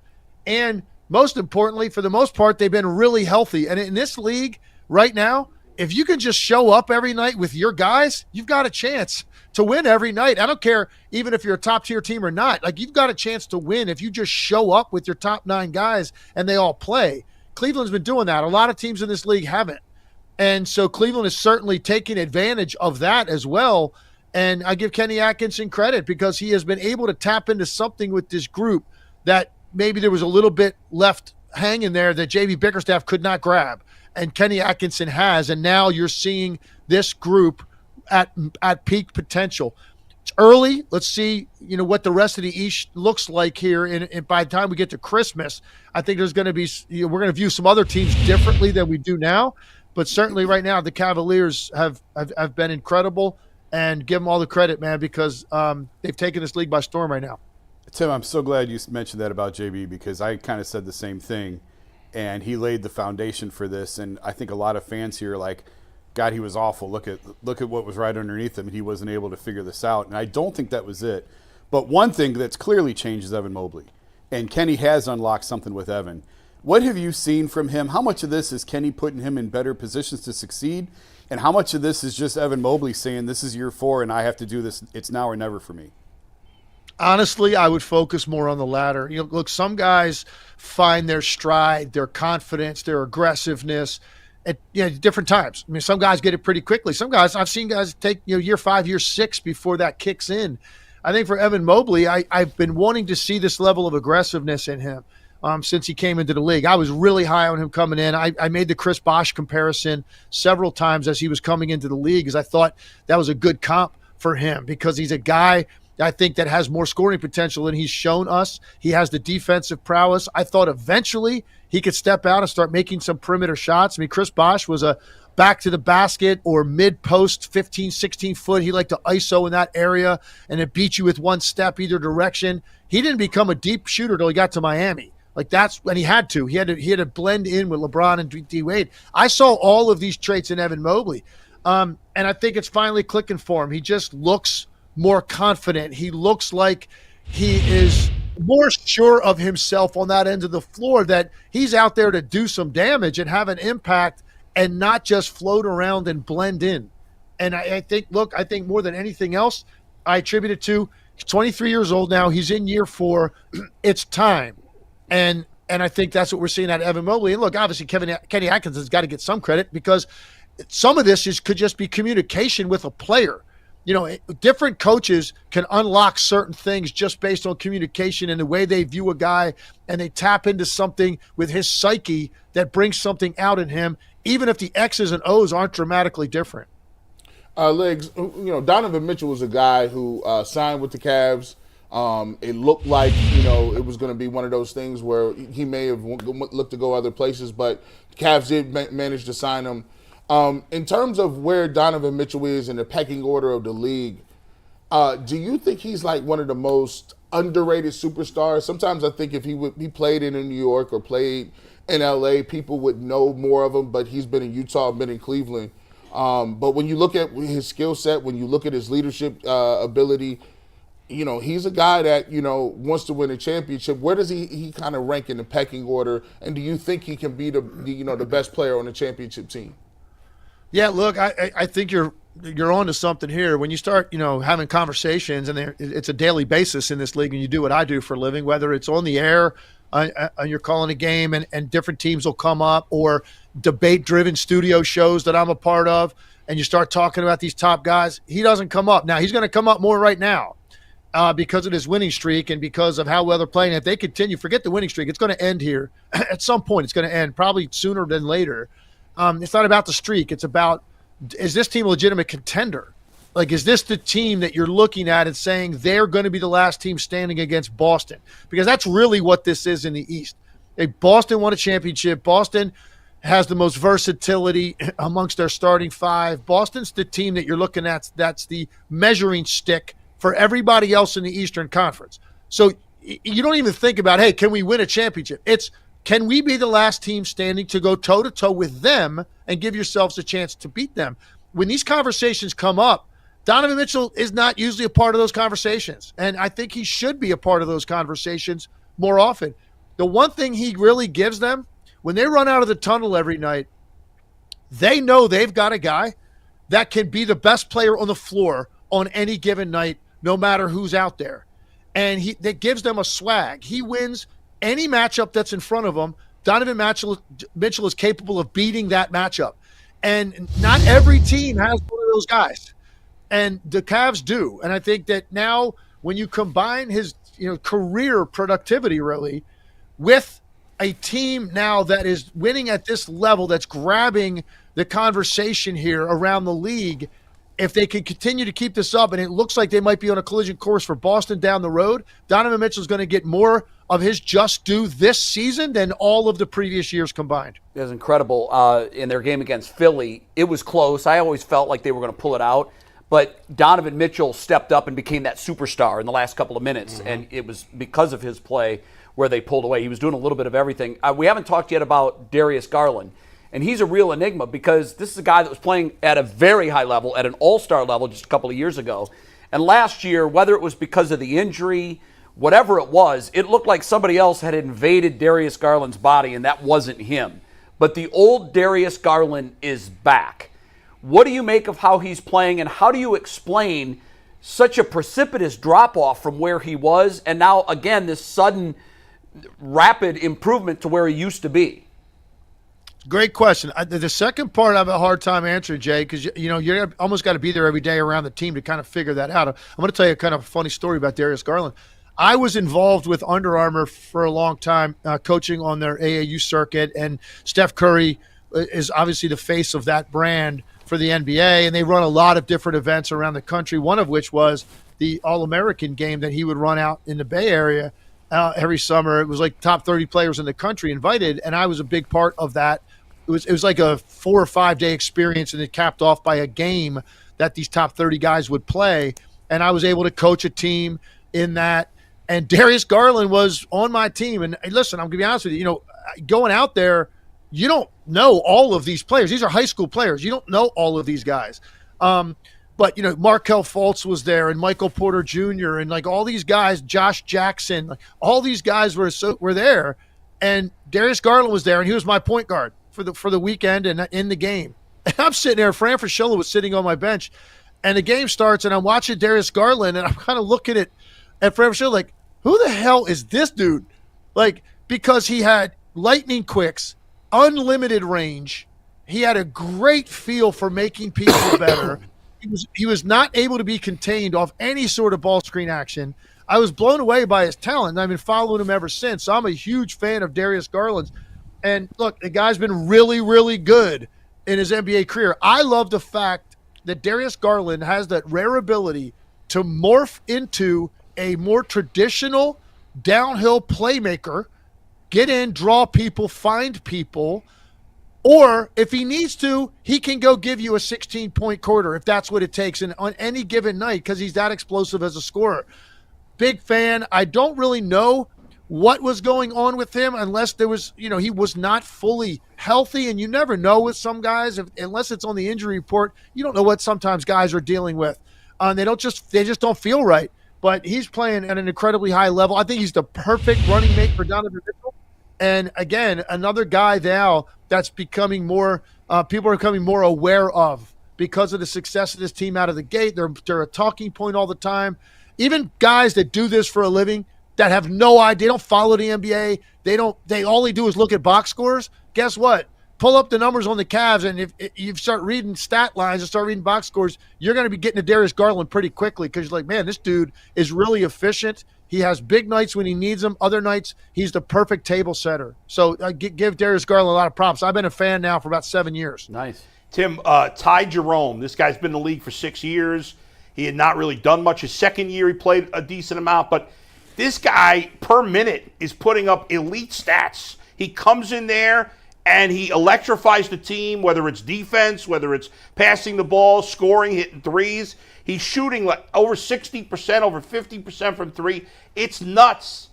And most importantly, for the most part, they've been really healthy. And in this league right now, if you can just show up every night with your guys, you've got a chance to win every night. I don't care even if you're a top-tier team or not. Like, you've got a chance to win if you just show up with your top 9 guys and they all play. Cleveland's been doing that. A lot of teams in this league haven't. And so Cleveland is certainly taking advantage of that as well. And I give Kenny Atkinson credit because he has been able to tap into something with this group that maybe there was a little bit left hanging there that JB Bickerstaff could not grab. And Kenny Atkinson has. And now you're seeing this group at peak potential. It's early. Let's see, what the rest of the East looks like here. And by the time we get to Christmas, I think there's going to be, we're going to view some other teams differently than we do now. But certainly right now, the Cavaliers have been incredible, and give them all the credit, man, because they've taken this league by storm right now. Tim, I'm so glad you mentioned that about JB because I kind of said the same thing, and he laid the foundation for this. And I think a lot of fans here are like, God, he was awful. Look at what was right underneath him, and he wasn't able to figure this out. And I don't think that was it. But one thing that's clearly changed is Evan Mobley, and Kenny has unlocked something with Evan. What have you seen from him? How much of this is Kenny putting him in better positions to succeed? And how much of this is just Evan Mobley saying, this is year 4 and I have to do this. It's now or never for me? Honestly, I would focus more on the latter. Look, some guys find their stride, their confidence, their aggressive-ness at different times. I mean, some guys get it pretty quickly. Some guys, I've seen guys take year 5, year 6 before that kicks in. I think for Evan Mobley, I've been wanting to see this level of aggressiveness in him. Since he came into the league. I was really high on him coming in. I made the Chris Bosh comparison several times as he was coming into the league because I thought that was a good comp for him because he's a guy I think that has more scoring potential than he's shown us. He has the defensive prowess. I thought eventually he could step out and start making some perimeter shots. I mean, Chris Bosh was a back to the basket or mid-post 15, 16 foot. He liked to ISO in that area and it beat you with one step either direction. He didn't become a deep shooter until he got to Miami. Like that's when he had to. He had to blend in with LeBron and D Wade. I saw all of these traits in Evan Mobley, and I think it's finally clicking for him. He just looks more confident. He looks like he is more sure of himself on that end of the floor. That he's out there to do some damage and have an impact and not just float around and blend in. And I think more than anything else, I attribute it to he's 23 years old now. He's in year 4. It's time. And I think that's what we're seeing out of Evan Mobley. And look, obviously Kenny Atkins has got to get some credit because some of this could just be communication with a player. Different coaches can unlock certain things just based on communication and the way they view a guy, and they tap into something with his psyche that brings something out in him, even if the X's and O's aren't dramatically different. Legs, Donovan Mitchell was a guy who signed with the Cavs. It looked like, it was going to be one of those things where he may have looked to go other places, but the Cavs did manage to sign him. In terms of where Donovan Mitchell is in the pecking order of the league, do you think he's like one of the most underrated superstars? Sometimes I think if he played in New York or played in LA, people would know more of him, but he's been in Utah, been in Cleveland. But when you look at his skill set, when you look at his leadership ability, he's a guy that, wants to win a championship. Where does he kind of rank in the pecking order? And do you think he can be the best player on the championship team? Yeah, look, I think you're on to something here. When you start, having conversations, and it's a daily basis in this league, and you do what I do for a living, whether it's on the air, you're calling a game, and different teams will come up, or debate-driven studio shows that I'm a part of, and you start talking about these top guys, he doesn't come up. Now, he's going to come up more right now because of his winning streak and because of how well they're playing. If they continue, forget the winning streak. It's going to end here. At some point, it's going to end, probably sooner than later. It's not about the streak. It's about, is this team a legitimate contender? Like, is this the team that you're looking at and saying they're going to be the last team standing against Boston? Because that's really what this is in the East. Boston won a championship. Boston has the most versatility amongst their starting 5. Boston's the team that you're looking at. That's the measuring stick for everybody else in the Eastern Conference. So you don't even think about, hey, can we win a championship? It's, can we be the last team standing to go toe-to-toe with them and give yourselves a chance to beat them? When these conversations come up, Donovan Mitchell is not usually a part of those conversations, and I think he should be a part of those conversations more often. The one thing he really gives them, when they run out of the tunnel every night, they know they've got a guy that can be the best player on the floor on any given night, no matter who's out there. And that gives them a swag. He wins any matchup that's in front of him. Donovan Mitchell is capable of beating that matchup. And not every team has one of those guys. And the Cavs do. And I think that now when you combine his career productivity really with a team now that is winning at this level, that's grabbing the conversation here around the league, if they can continue to keep this up, and it looks like they might be on a collision course for Boston down the road, Donovan Mitchell is going to get more of his just due this season than all of the previous years combined. It was incredible in their game against Philly. It was close. I always felt like they were going to pull it out. But Donovan Mitchell stepped up and became that superstar in the last couple of minutes, and it was because of his play where they pulled away. He was doing a little bit of everything. We haven't talked yet about Darius Garland, and he's a real enigma because this is a guy that was playing at a very high level, at an all-star level just a couple of years ago. And last year, whether it was because of the injury, whatever it was, it looked like somebody else had invaded Darius Garland's body, and that wasn't him. But the old Darius Garland is back. What do you make of how he's playing, and how do you explain such a precipitous drop-off from where he was, and now, again, this sudden rapid improvement to where he used to be? Great question. The second part I have a hard time answering, Jay, because you almost got to be there every day around the team to kind of figure that out. I'm going to tell you a kind of funny story about Darius Garland. I was involved with Under Armour for a long time, coaching on their AAU circuit, and Steph Curry is obviously the face of that brand for the NBA, and they run a lot of different events around the country, one of which was the All-American game that he would run out in the Bay Area every summer. It was like top 30 players in the country invited, and I was a big part of that. It was like a 4 or 5 day experience, and it capped off by a game that these top 30 guys would play, and I was able to coach a team in that. And Darius Garland was on my team. And listen, I'm going to be honest with you, going out there, you don't know all of these players. These are high school players. You don't know all of these guys. But, Markelle Fultz was there, and Michael Porter Jr., and like all these guys, Josh Jackson, all these guys were there. And Darius Garland was there, and he was my point guard. for the weekend and in the game. And I'm sitting there. Fran Fraschilla was sitting on my bench, and the game starts, and I'm watching Darius Garland, and I'm kind of looking at Fran Fraschilla like, who the hell is this dude? Like, because he had lightning quicks, unlimited range. He had a great feel for making people better. He was not able to be contained off any sort of ball screen action. I was blown away by his talent. I've been following him ever since. So I'm a huge fan of Darius Garland. And look, the guy's been really, really good in his NBA career. I love the fact that Darius Garland has that rare ability to morph into a more traditional downhill playmaker, get in, draw people, find people, or if he needs to, he can go give you a 16-point quarter if that's what it takes on any given night because he's that explosive as a scorer. Big fan. I don't really know what was going on with him unless there was, he was not fully healthy, and you never know with some guys unless it's on the injury report. You don't know what sometimes guys are dealing with. They just don't feel right. But he's playing at an incredibly high level. I think he's the perfect running mate for Donovan Mitchell. And again, another guy now that's becoming more people are becoming more aware of because of the success of this team out of the gate. They're a talking point all the time. Even guys that do this for a living that have no idea, they don't follow the NBA. They all they do is look at box scores. Guess what? Pull up the numbers on the Cavs, and if you start reading stat lines and start reading box scores, you're going to be getting to Darius Garland pretty quickly because you're like, man, this dude is really efficient. He has big nights when he needs them. Other nights, he's the perfect table setter. So give Darius Garland a lot of props. I've been a fan now for about 7 years. Nice. Tim, Ty Jerome, this guy's been in the league for 6 years. He had not really done much. His second year, he played a decent amount. But this guy, per minute, is putting up elite stats. He comes in there, and he electrifies the team, whether it's defense, whether it's passing the ball, scoring, hitting threes. He's shooting like over 60%, over 50% from three. It's nuts.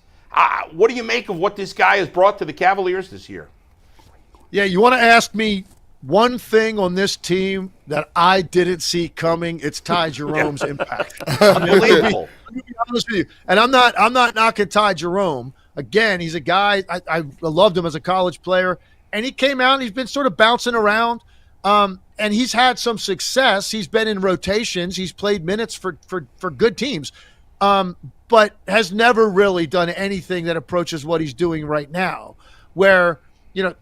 What do you make of what this guy has brought to the Cavaliers this year? Yeah, you want to ask me one thing on this team that I didn't see coming? It's Ty Jerome's impact. Unbelievable. Let me be honest with you. And I'm not knocking Ty Jerome. Again, he's a guy, I loved him as a college player. And he came out and he's been sort of bouncing around. And he's had some success. He's been in rotations. He's played minutes for good teams, but has never really done anything that approaches what he's doing right now, where,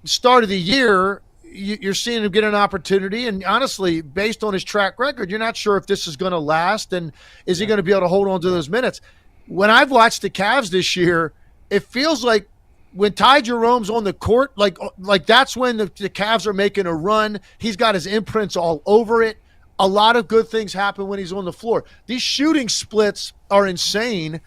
start of the year, you're seeing him get an opportunity. And honestly, based on his track record, you're not sure if this is going to last and is he going to be able to hold on to those minutes. When I've watched the Cavs this year, it feels like when Ty Jerome's on the court, like that's when the Cavs are making a run. He's got his imprints all over it. A lot of good things happen when he's on the floor. These shooting splits are insane.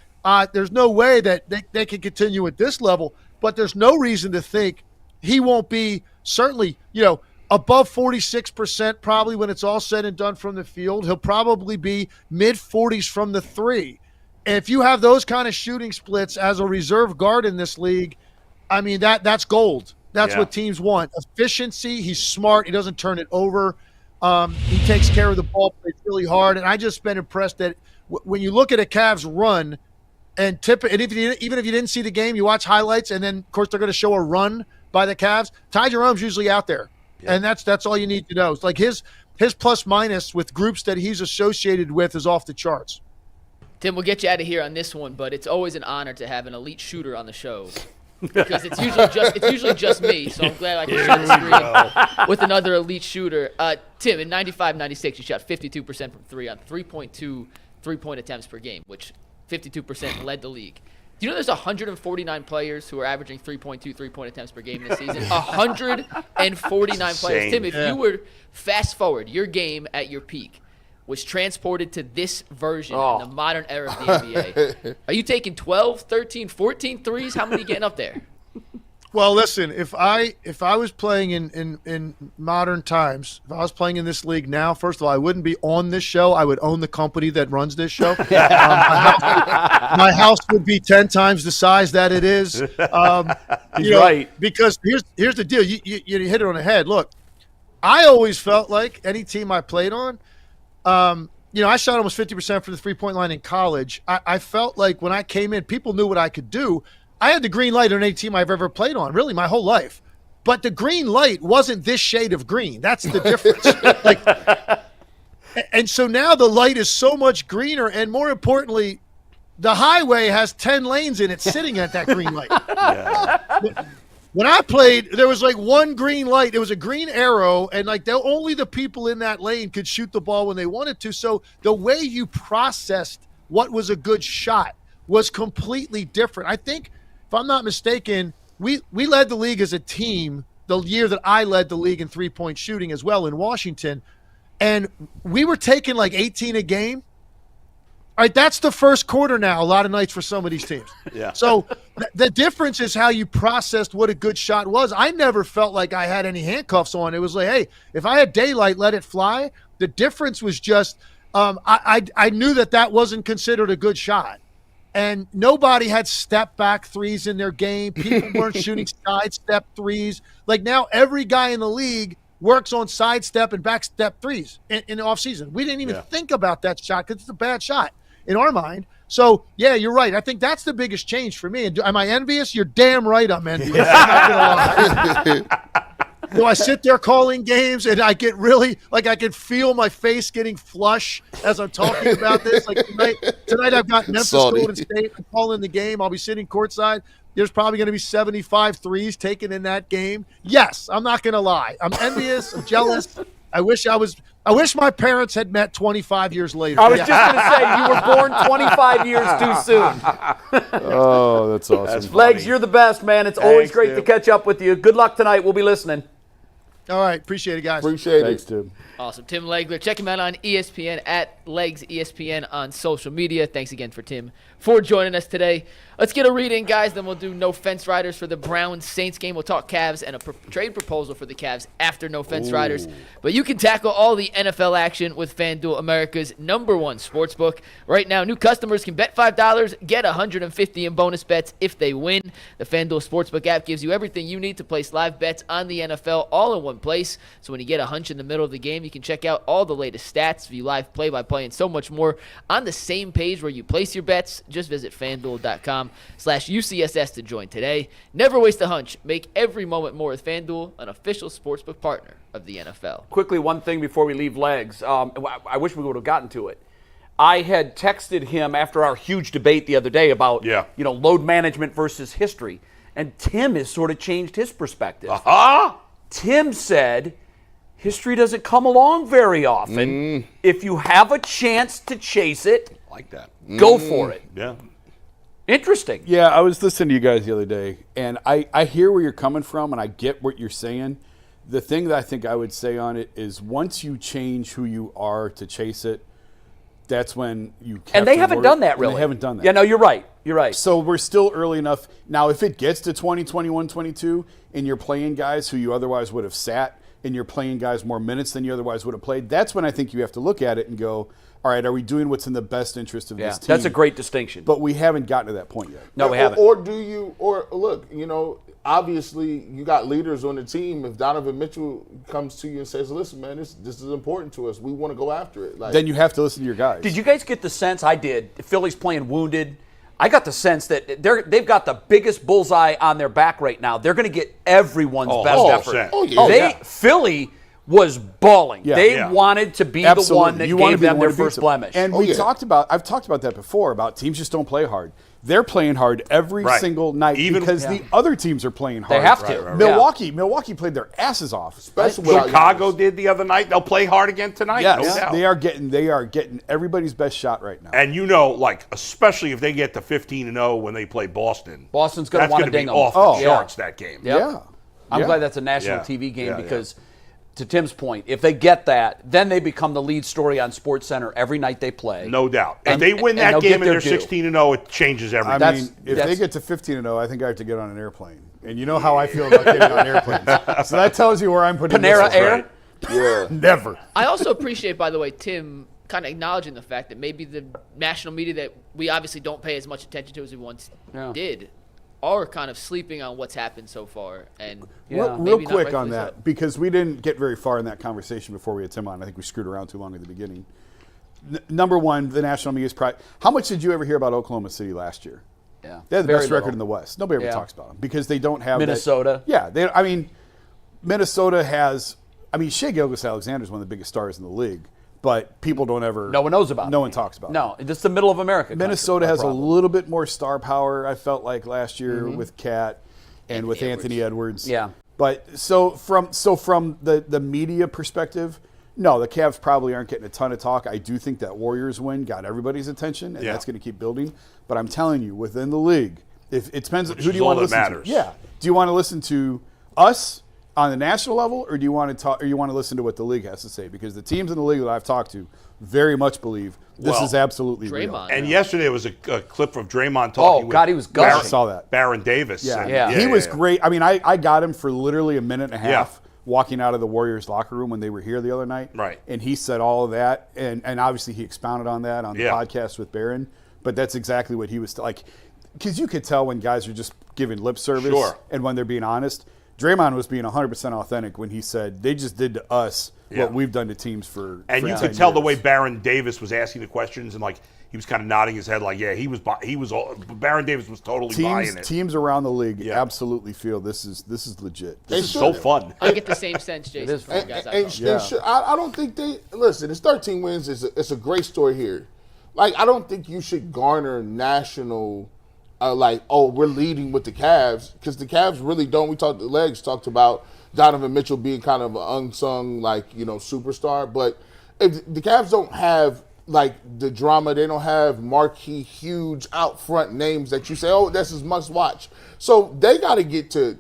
There's no way that they can continue at this level, but there's no reason to think he won't be certainly, above 46% probably when it's all said and done from the field. He'll probably be mid-40s from the three. And if you have those kind of shooting splits as a reserve guard in this league, I mean, that's gold. That's what teams want. Efficiency. He's smart. He doesn't turn it over. He takes care of the ball, plays really hard. And I just been impressed that when you look at a Cavs run, and even if you didn't see the game, you watch highlights, and then of course they're going to show a run by the Cavs. Ty Jerome's usually out there, and that's all you need to know. It's like his plus minus with groups that he's associated with is off the charts. Tim, we'll get you out of here on this one, but it's always an honor to have an elite shooter on the show. Because it's usually just me, so I'm glad I can share the screen with another elite shooter. Tim, in 95-96, you shot 52% from three on 3.2 3-point attempts per game, which 52% led the league. Do you know there's 149 players who are averaging 3.2 3-point attempts per game this season? 149 players. Tim, if you were fast forward your game at your peak, was transported to this version in the modern era of the NBA. Are you taking 12, 13, 14 threes? How many getting up there? Well, listen, if I was playing in modern times, if I was playing in this league now, first of all, I wouldn't be on this show. I would own the company that runs this show. My house would be 10 times the size that it is. He's right. Because here's the deal. You hit it on the head. Look, I always felt like any team I played on, I shot almost 50% from the three-point line in college. I felt like when I came in, people knew what I could do. I had the green light on any team I've ever played on, really, my whole life. But the green light wasn't this shade of green. That's the difference. And so now the light is so much greener, and more importantly, the highway has 10 lanes in it sitting at that green light. Yeah. When I played, there was like one green light. It was a green arrow, and like only the people in that lane could shoot the ball when they wanted to. So the way you processed what was a good shot was completely different. I think, if I'm not mistaken, we led the league as a team the year that I led the league in three-point shooting as well in Washington. And we were taking like 18 a game. All right, that's the first quarter now, a lot of nights for some of these teams. Yeah. So the difference is how you processed what a good shot was. I never felt like I had any handcuffs on. It was like, hey, if I had daylight, let it fly. The difference was just I knew that wasn't considered a good shot. And nobody had step-back threes in their game. People weren't shooting side-step threes. Like now every guy in the league works on sidestep and backstep threes in the offseason. We didn't even think about that shot because it's a bad shot in our mind. So, yeah, you're right. I think that's the biggest change for me. And am I envious? You're damn right I'm envious. I'm not gonna lie. So I sit there calling games, and I get really – like I can feel my face getting flush as I'm talking about this. Like tonight I've got Memphis Golden State. I'm calling the game. I'll be sitting courtside. There's probably going to be 75 threes taken in that game. Yes, I'm not going to lie. I'm envious. I'm jealous. I wish my parents had met 25 years later. I was just going to say, you were born 25 years too soon. Oh, that's awesome. Legs, you're the best, man. It's always great to catch up with you. Good luck tonight. We'll be listening. All right. Appreciate it, guys. Appreciate Thanks, it. Tim. Awesome. Tim Legler. Check him out on ESPN at Legs ESPN on social media. Thanks again for Tim for joining us today. Let's get a read in, guys. Then we'll do No Fence Riders for the Browns-Saints game. We'll talk Cavs and a trade proposal for the Cavs after No Fence Riders. But you can tackle all the NFL action with FanDuel, America's #1 sportsbook. Right now, new customers can bet $5, get $150 in bonus bets if they win. The FanDuel Sportsbook app gives you everything you need to place live bets on the NFL all in one place. So when you get a hunch in the middle of the game, you can check out all the latest stats, view live play-by-play, and so much more on the same page where you place your bets. Just visit FanDuel.com/UCSS to join today. Never waste a hunch. Make every moment more with FanDuel, an official sportsbook partner of the NFL. Quickly, one thing before we leave Legs. I wish we would have gotten to it. I had texted him after our huge debate the other day about load management versus history, and Tim has sort of changed his perspective. Tim said history doesn't come along very often. If you have a chance to chase it, like that. Go for it. Yeah. Interesting. Yeah, I was listening to you guys the other day, and I hear where you're coming from, and I get what you're saying. The thing that I think I would say on it is once you change who you are to chase it, that's when you And they haven't done that, really. They haven't done that. Yeah, no, you're right. You're right. So we're still early enough. Now, if it gets to 20, 21, 22, and you're playing guys who you otherwise would have sat, and you're playing guys more minutes than you otherwise would have played, that's when I think you have to look at it and go, all right, are we doing what's in the best interest of this team? That's a great distinction. But we haven't gotten to that point yet. No, we haven't. Or look, obviously you got leaders on the team. If Donovan Mitchell comes to you and says, listen, man, this is important to us. We want to go after it. Then you have to listen to your guys. Did you guys get the sense, I did, Philly's playing wounded. I got the sense that they've got the biggest bullseye on their back right now. They're going to get everyone's best effort. Oh, yeah. Philly was balling. Yeah. They wanted to be the one that gave them their first blemish. And I've talked about that before, about teams just don't play hard. They're playing hard every single night because the other teams are playing hard. They have to. Milwaukee played their asses off. Especially Chicago did the other night. They'll play hard again tonight. Yes, no doubt. they are getting everybody's best shot right now. And especially if they get to 15-0 when they play Boston. Boston's going to want to ding them. Off the charts that game. Yep. Yeah. I'm glad that's a national TV game because to Tim's point, if they get that, then they become the lead story on SportsCenter every night they play. No doubt. If they win that game and they're 16-0, it changes everything. I mean, if they get to 15-0, I think I have to get on an airplane. And you know how I feel about getting on airplanes. So that tells you where I'm putting Panera this. Air? Right. Yeah. Never. I also appreciate, by the way, Tim kind of acknowledging the fact that maybe the national media that we obviously don't pay as much attention to as we once did are kind of sleeping on what's happened so far. And real quick on that, because we didn't get very far in that conversation before we had Tim on. I think we screwed around too long at the beginning. Number one, the national media's pride. How much did you ever hear about Oklahoma City last year? Yeah. They had the best record in the West. Nobody ever talks about them because they don't have Minnesota. That, Minnesota has, I mean, Shai Gilgeous-Alexander is one of the biggest stars in the league, but people don't ever. No one knows about it. No one talks about it. No, it's the middle of America. Minnesota has problem. a little bit more star power, I felt like last year with Cat and with Anthony Edwards. Yeah. But so from the media perspective, no, the Cavs probably aren't getting a ton of talk. I do think that Warriors win got everybody's attention, and that's going to keep building. But I'm telling you, within the league, if it depends, who do you want to listen to? Yeah. Do you want to listen to us on the national level, or do you want to talk? Or you want to listen to what the league has to say? Because the teams in the league that I've talked to very much believe this is absolutely real. And yesterday was a clip of Draymond talking. Oh God, he was gushing. I saw that. Baron Davis. Yeah. He was great. I mean, I got him for literally a minute and a half walking out of the Warriors locker room when they were here the other night. Right. And he said all of that, and obviously he expounded on that on the podcast with Baron. But that's exactly what he was like, because you could tell when guys are just giving lip service and when they're being honest. Draymond was being 100% authentic when he said they just did to us what we've done to teams for. And you could tell the way Baron Davis was asking the questions, and like he was kind of nodding his head, like Baron Baron Davis was totally buying it. Teams around the league absolutely feel this is legit. This is so fun. I get the same sense, Jason, from the guys I don't think they listen. It's 13 wins. It's a great story here. Like, I don't think you should garner national. We're leading with the Cavs, because the Cavs really don't. Legs talked about Donovan Mitchell being kind of an unsung, superstar. But if the Cavs don't have, the drama, they don't have marquee, huge, out front names that you say, oh, this is must watch. So they got to get to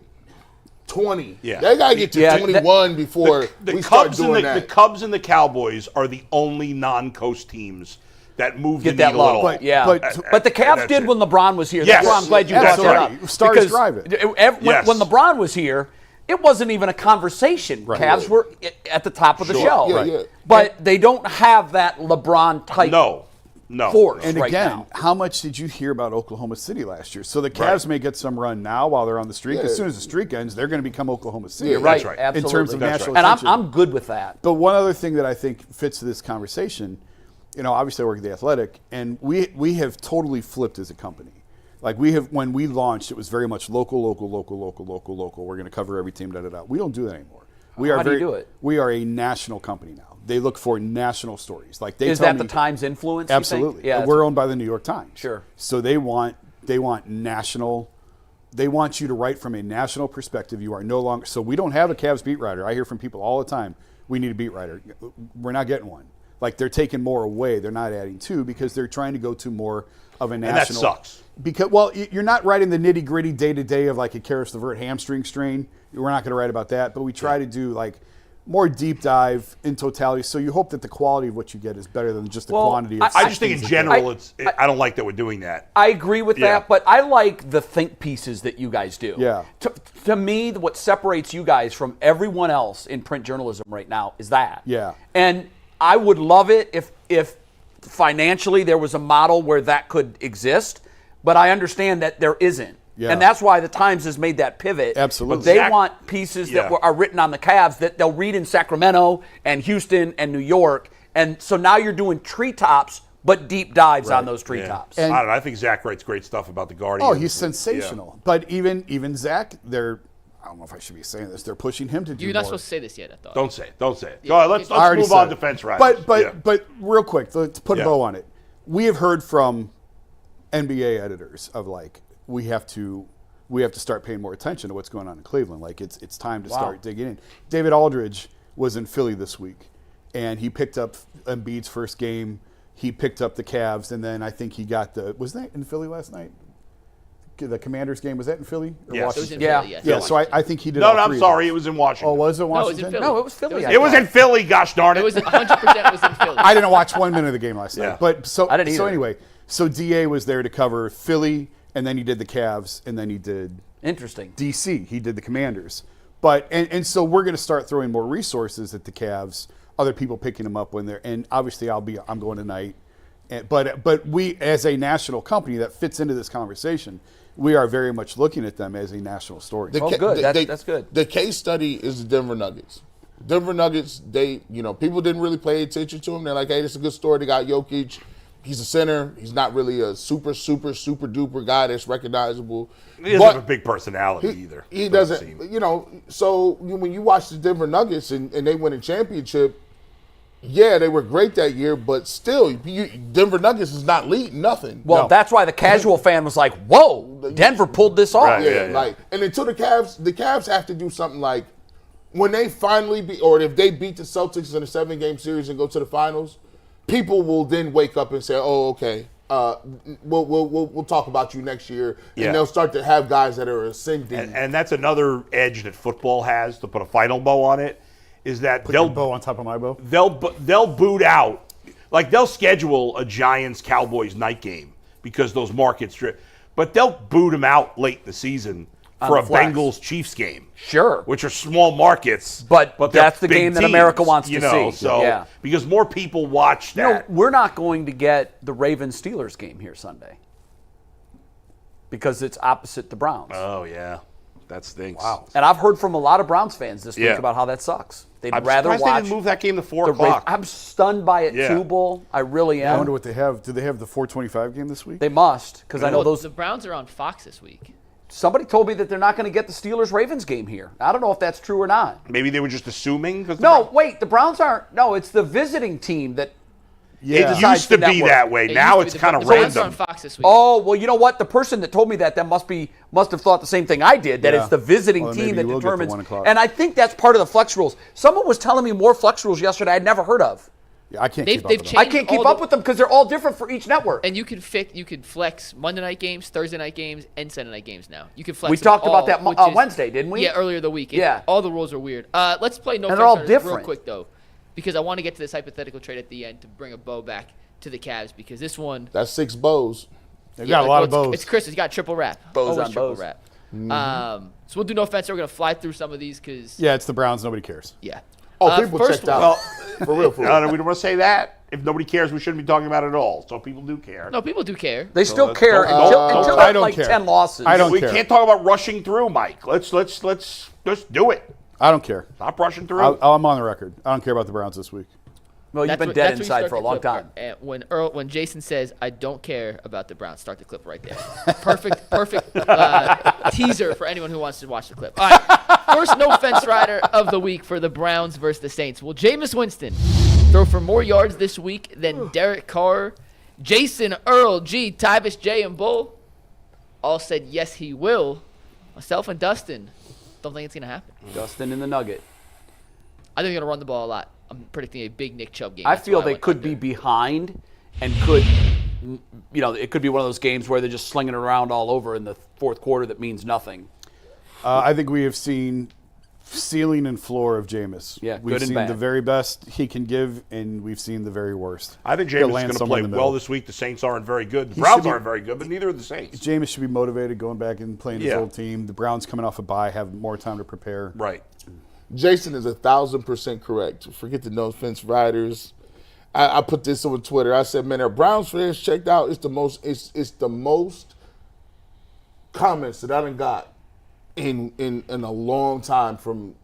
20. Yeah. They got to get to 21 before we start doing that. The Cubs and the Cowboys are the only non-coast teams that moved the needle at all. But the Cavs did when LeBron was here. Yes. That's why I'm glad you brought that up. Stars drive it. When LeBron was here, it wasn't even a conversation. Right. Cavs were at the top of the show. But they don't have that LeBron type force and right again, now. How much did you hear about Oklahoma City last year? So the Cavs may get some run now while they're on the streak. As soon as the streak ends, they're going to become Oklahoma City. Right. Absolutely. In terms of national and attention. I'm good with that. But one other thing that I think fits to this conversation, obviously I work at The Athletic, and we have totally flipped as a company. Like when we launched, it was very much local. We're going to cover every team, We don't do that anymore. How do you do it? We are a national company now. They look for national stories. Like Is that the Times influence? Absolutely. Yeah, we're owned by the New York Times. Sure. So they want national. They want you to write from a national perspective. You are no longer. So we don't have a Cavs beat writer. I hear from people all the time, we need a beat writer. We're not getting one. Like, they're taking more away. They're not adding to, because they're trying to go to more of a national. And that sucks. Because, you're not writing the nitty-gritty day-to-day of like a Karis LeVert hamstring strain. We're not going to write about that. But we try to do more deep dive in totality. So you hope that the quality of what you get is better than just the quantity of I just think in general, I don't like that we're doing that. I agree with that, but I like the think pieces that you guys do. Yeah. To me, what separates you guys from everyone else in print journalism right now is that. Yeah. And I would love it if financially there was a model where that could exist, but I understand that there isn't. Yeah. And that's why the Times has made that pivot. Absolutely. They want pieces that are written on the Cavs that they'll read in Sacramento and Houston and New York. And so now you're doing treetops, but deep dives on those treetops. I don't know. I think Zach writes great stuff about the Guardians. Oh, he's sensational. Yeah. But even Zach, I don't know if I should be saying this. They're pushing him to do You're not more. supposed to say this yet, I thought. Don't say it. Yeah. Go ahead. Let's move on to defense writers. But real quick, let's put a bow on it. We have heard from NBA editors of we have to start paying more attention to what's going on in Cleveland. It's time to start digging in. David Aldridge was in Philly this week, and he picked up Embiid's first game. He picked up the Cavs, and then I think he got was that in Philly last night? The Commanders game, was that in Philly? Or yes. Washington? It was in Philly, yes. Yeah, so I think he did No, I'm sorry. It was in Washington. Oh, was it Washington? No, it was in Philly. No, it was Philly. It was in Philly, gosh darn it. It was 100% was in Philly. I didn't watch 1 minute of the game last night. But I didn't either. So anyway, DA was there to cover Philly, and then he did the Cavs, and then he did DC. He did the Commanders. But and so we're going to start throwing more resources at the Cavs, other people picking them up when they're, and obviously I'm going tonight. But we, as a national company that fits into this conversation, we are very much looking at them as a national story. Good. That's good. The case study is the Denver Nuggets. Denver Nuggets, people didn't really pay attention to them. They're like, hey, this is a good story. They got Jokic. He's a center. He's not really a super duper guy that's recognizable. He doesn't have a big personality either. He doesn't, so when you watch the Denver Nuggets and they win a championship, yeah, they were great that year, but still, Denver Nuggets is not leading nothing. Well, that's why the casual fan was like, whoa, Denver pulled this off. Right, yeah. And until the Cavs have to do something like when they finally or if they beat the Celtics in a 7-game series and go to the finals, people will then wake up and say, "Oh, okay, we'll talk about you next year," and they'll start to have guys that are ascending. And that's another edge that football has to put a final bow on it. Is that Put your bow on top of my bow? They'll boot out, like they'll schedule a Giants Cowboys night game because those markets but they'll boot them out late in the season for a Bengals Chiefs game. Sure. Which are small markets. But they're that's the big game that teams, America wants to see. So, yeah. Because more people watch that. We're not going to get the Ravens-Steelers game here Sunday because it's opposite the Browns. Oh, yeah. That stinks. Wow. And I've heard from a lot of Browns fans this week about how that sucks. They'd rather watch. They didn't move that game to 4 o'clock. I'm stunned by it too, Bull. I really am. I wonder what they have. Do they have the 4:25 game this week? They must, because I know those. The Browns are on Fox this week. Somebody told me that they're not going to get the Steelers-Ravens game here. I don't know if that's true or not. Maybe they were just assuming. Wait, the Browns aren't. No, it's the visiting team that. It used to be that way. Now it's kind of Browns are on random. Fox this week. Oh, well, you know what? The person that told me that must have thought the same thing I did, that it's the visiting team that determines. And I think that's part of the flex rules. Someone was telling me more flex rules yesterday I'd never heard of. Yeah, I can't keep up with them. I can't keep up with them because they're all different for each network. And you can flex Monday night games, Thursday night games, and Sunday night games now. You can flex. We them talked all, about that on Wednesday, didn't we? Yeah, earlier the week. Yeah. All the rules are weird. Let's play no. And they're all real different. quick though, because I want to get to this hypothetical trade at the end to bring a bow back to the Cavs because this one. That's 6 bows. They've got a lot of bows. It's Chris. He's got triple wrap. Bows Always on triple bows. wrap. So we'll do no offense. We're gonna fly through some of these because. Yeah, it's the Browns. Nobody cares. Yeah. People first checked out. For real. No, we don't want to say that. If nobody cares, we shouldn't be talking about it at all. So people do care. No, people do care. They still care until I don't like care. 10 losses. I don't We care. can't talk about rushing through, Mike. Let's just do it. I don't care. Stop rushing through. I'm on the record. I don't care about the Browns this week. Well, you've been dead inside for a long time. And when Jason says, "I don't care about the Browns," start the clip right there. Perfect teaser for anyone who wants to watch the clip. All right, first no fence rider of the week for the Browns versus the Saints. Will Jameis Winston throw for more yards this week than Derek Carr? Jason, Earl, G, Tyvis, J, and Bull all said yes, he will. Myself and Dustin don't think it's gonna happen. Dustin in the Nugget. I think they're gonna run the ball a lot. I'm predicting a big Nick Chubb game. I That's feel why they went could under. be behind and could, it could be one of those games where they're just slinging it around all over in the fourth quarter that means nothing. I think we have seen ceiling and floor of Jameis. Yeah, we've good and seen bad. the very best he can give, and we've seen the very worst. I think He'll Jameis land is going to somewhere play in the well middle. this week. The Saints aren't very good. The He Browns should be- aren't very good, but neither are the Saints. Jameis should be motivated going back and playing his Yeah. old team. The Browns coming off a bye have more time to prepare. Right. Jason is 1,000% correct. Forget the no offense riders. I put this on Twitter. I said, man, our Browns fans checked out. It's the most comments that I done got in a long time from.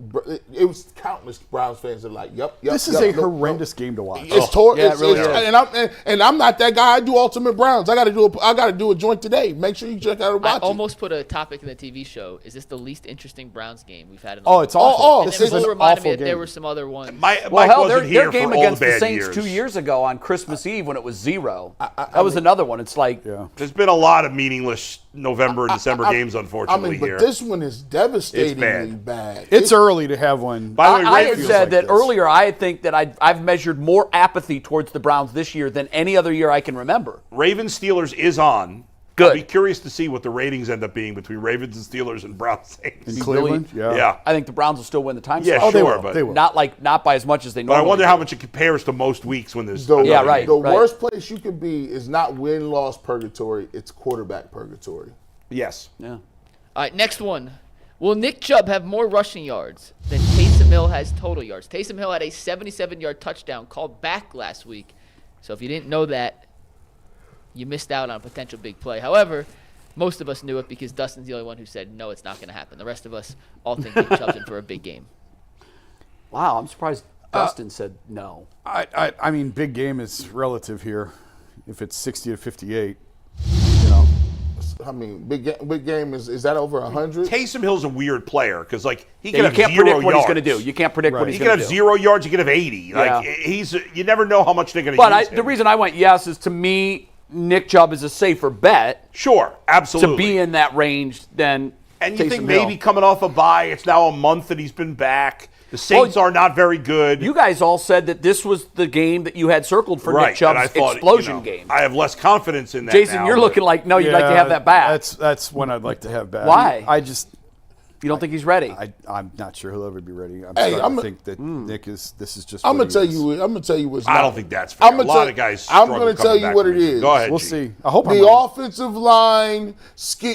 It was countless Browns fans that are like, yep. This is a horrendous game to watch. It's really is. And I'm not that guy. I do Ultimate Browns. I got to do a joint today. Make sure you check out and I watch it. almost put a topic in the TV show. Is this the least interesting Browns game we've had in the Oh, it's league? awful. And This then is an Bull reminded me awful that there game. were some other ones. Mike Well, wasn't their here game for all against the the bad Saints years. 2 years ago on Christmas Eve when it was 0. That was another one. It's like, There's been a lot of meaningless November and December games, unfortunately, but here. this one is devastatingly bad. bad. It's early to have one. By the way, I had Ravens- said that this. earlier. I think that I've measured more apathy towards the Browns this year than any other year I can remember. Ravens Steelers is on. Good. I'll be curious to see what the ratings end up being between Ravens and Steelers and Browns Saints. In Cleveland? Yeah. I think the Browns will still win the time Yeah, slot. sure, they will. but They will. Not by as much as they but I normally wonder do. how much it compares to most weeks when there's The, Yeah, right. The worst place you can be is not win-loss purgatory. It's quarterback purgatory. Yes. Yeah. All right, next one. Will Nick Chubb have more rushing yards than Taysom Hill has total yards? Taysom Hill had a 77-yard touchdown called back last week. So if you didn't know that, you missed out on a potential big play. However, most of us knew it because Dustin's the only one who said, no, it's not going to happen. The rest of us all think Nick Chubb's in for a big game. Wow, I'm surprised Dustin said no. I mean, big game is relative here. if it's 60 to 58, you know. I mean, big game is that over 100? Taysom Hill's a weird player because he Yeah, could you have can't 0 predict what he's yards. going to do. You can't predict what he's He could going to have do. 0 yards. He could have 80. Like Yeah. you never know how much they're going to But use him. the reason I went yes is, to me, Nick Chubb is a safer bet Sure, absolutely. to be in that range than And you Taysom think Hill. maybe coming off a bye, it's now a month that he's been back. The Saints are not very good. You guys all said that this was the game that you had circled for right, Nick Chubb's and I thought, explosion game. I have less confidence in that Jason, now, you're but- looking like, no, you'd like to have that back. That's when I'd like to have back. Why? You don't think he's ready? I'm not sure he'll ever be ready. I'm Hey, starting to think that Nick is. This is just. I'm what gonna he tell is. you. I'm gonna tell you what's. I not. don't think that's fair. I'm A gonna lot tell- of guys I'm struggle gonna tell coming you back what from it is. Go ahead, We'll G. see. I hope I'm The right. offensive line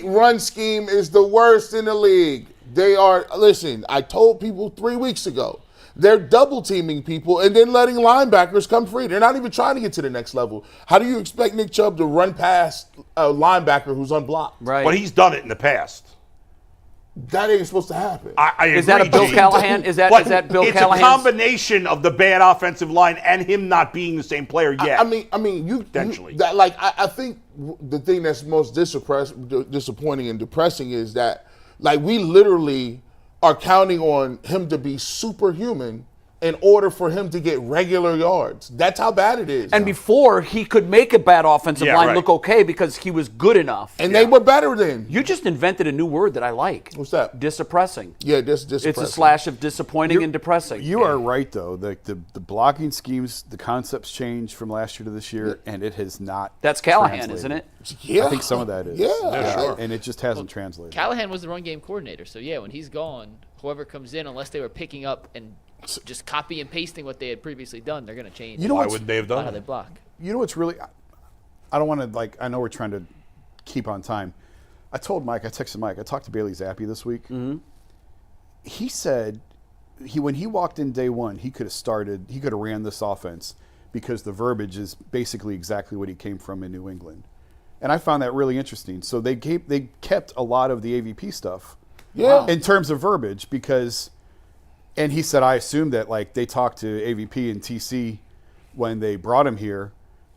run scheme is the worst in the league. They are. Listen, I told people 3 weeks ago. They're double teaming people and then letting linebackers come free. They're not even trying to get to the next level. How do you expect Nick Chubb to run past a linebacker who's unblocked? Right. But he's done it in the past. That ain't supposed to happen. I Is that a agree, Bill G. Callahan? Is that Bill It's Callahan's? a combination of the bad offensive line and him not being the same player yet. I mean, Potentially. I think the thing that's most disappointing and depressing is that, like, we literally are counting on him to be superhuman in order for him to get regular yards. That's how bad it is. And before, he could make a bad offensive Yeah, line right. look okay because he was good enough. And they were better than. You just invented a new word that I like. What's that? Disoppressing. Yeah, this It's a slash of disappointing and depressing. You are right, though. The blocking schemes, the concepts changed from last year to this year, and it has not. That's Callahan, translated. isn't it? Yeah. I think some of that is. Yeah. sure. And it just hasn't translated. Callahan was the run game coordinator, so yeah, when he's gone, whoever comes in, unless they were picking up and just copy and pasting what they had previously done, they're going to change. You know Why what's- wouldn't they have how done they that? block. You know what's really, I don't want to, I know we're trying to keep on time. I told Mike, I texted Mike, I talked to Bailey Zappi this week. Mm-hmm. He said when he walked in day one, he could have ran this offense because the verbiage is basically exactly what he came from in New England. And I found that really interesting. So they kept a lot of the AVP stuff in terms of verbiage because, and he said, I assumed that they talked to AVP and TC when they brought him here,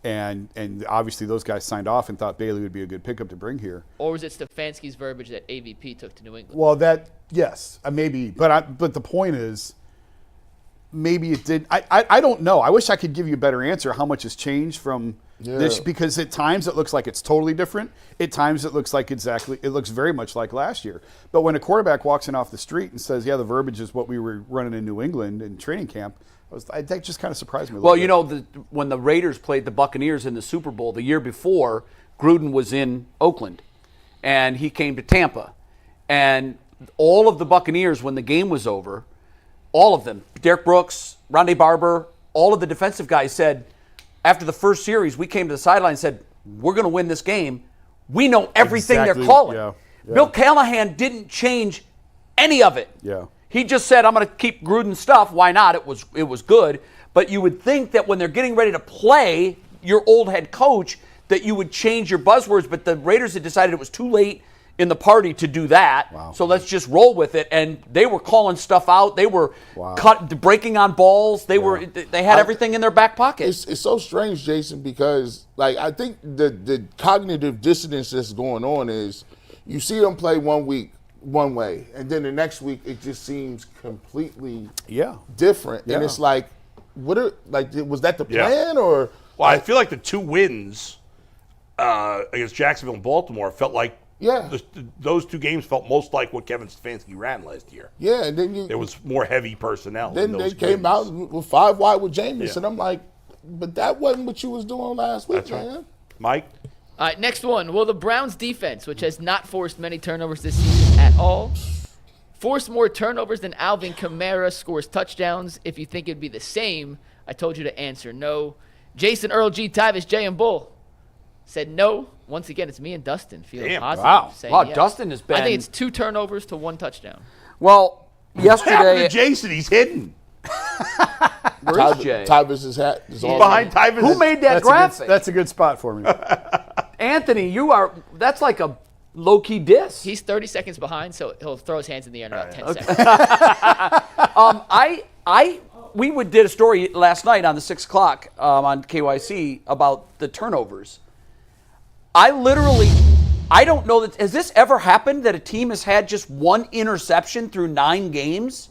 and obviously those guys signed off and thought Bailey would be a good pickup to bring here. Or was it Stefanski's verbiage that AVP took to New England? Well, yes, maybe, but the point is, maybe it did. I don't know. I wish I could give you a better answer. How much has changed from this? Because at times it looks like it's totally different. At times it looks like it looks very much like last year. But when a quarterback walks in off the street and says, "Yeah, the verbiage is what we were running in New England in training camp," that just kind of surprised me a little Well, bit. you know, when the Raiders played the Buccaneers in the Super Bowl the year before, Gruden was in Oakland, and he came to Tampa. And all of the Buccaneers, when the game was over, all of them, Derek Brooks, Rondé Barber, all of the defensive guys said, after the first series, we came to the sideline and said, we're going to win this game. We know everything Exactly, they're calling. yeah. Bill Callahan didn't change any of it. Yeah. He just said, I'm going to keep Gruden's stuff. Why not? It was good. But you would think that when they're getting ready to play your old head coach, that you would change your buzzwords. But the Raiders had decided it was too late in the party to do that. Wow. So let's just roll with it. And they were calling stuff out. They were breaking on balls. They had everything in their back pocket. It's so strange, Jason, because I think the cognitive dissonance that's going on is you see them play 1 week one way, and then the next week it just seems completely different. Yeah. And it's like, was that the Yeah. plan or? Well, I feel like the 2 wins against Jacksonville and Baltimore felt like those 2 games felt most like what Kevin Stefanski ran last year. Yeah, and then There was more heavy personnel. then in they those came games. out with 5 wide with Jameis, Yeah. and I'm like, but that wasn't what you was doing last week, That's right. man. Mike? All right, next one. Will the Browns defense, which has not forced many turnovers this season at all, force more turnovers than Alvin Kamara scores touchdowns? If you think it'd be the same, I told you to answer no. Jason, Earl G, Tyvis, Jay, and Bull said no. Once again, it's me and Dustin feeling Damn. positive. Wow. saying Wow, yes. Dustin has been- I think it's 2 turnovers to 1 touchdown. Well, What happened yesterday, to Jason? He's hidden. where is Jay? Tyvis' hat is He's all behind Tyvis. Who made that graphic? That's a good spot for me. Anthony, that's like a low-key diss. He's 30 seconds behind, so he'll throw his hands in the air in about 10 Okay. seconds. did a story last night on the 6 o'clock on KYC about the turnovers. I don't know that, has this ever happened that a team has had just one interception through 9 games?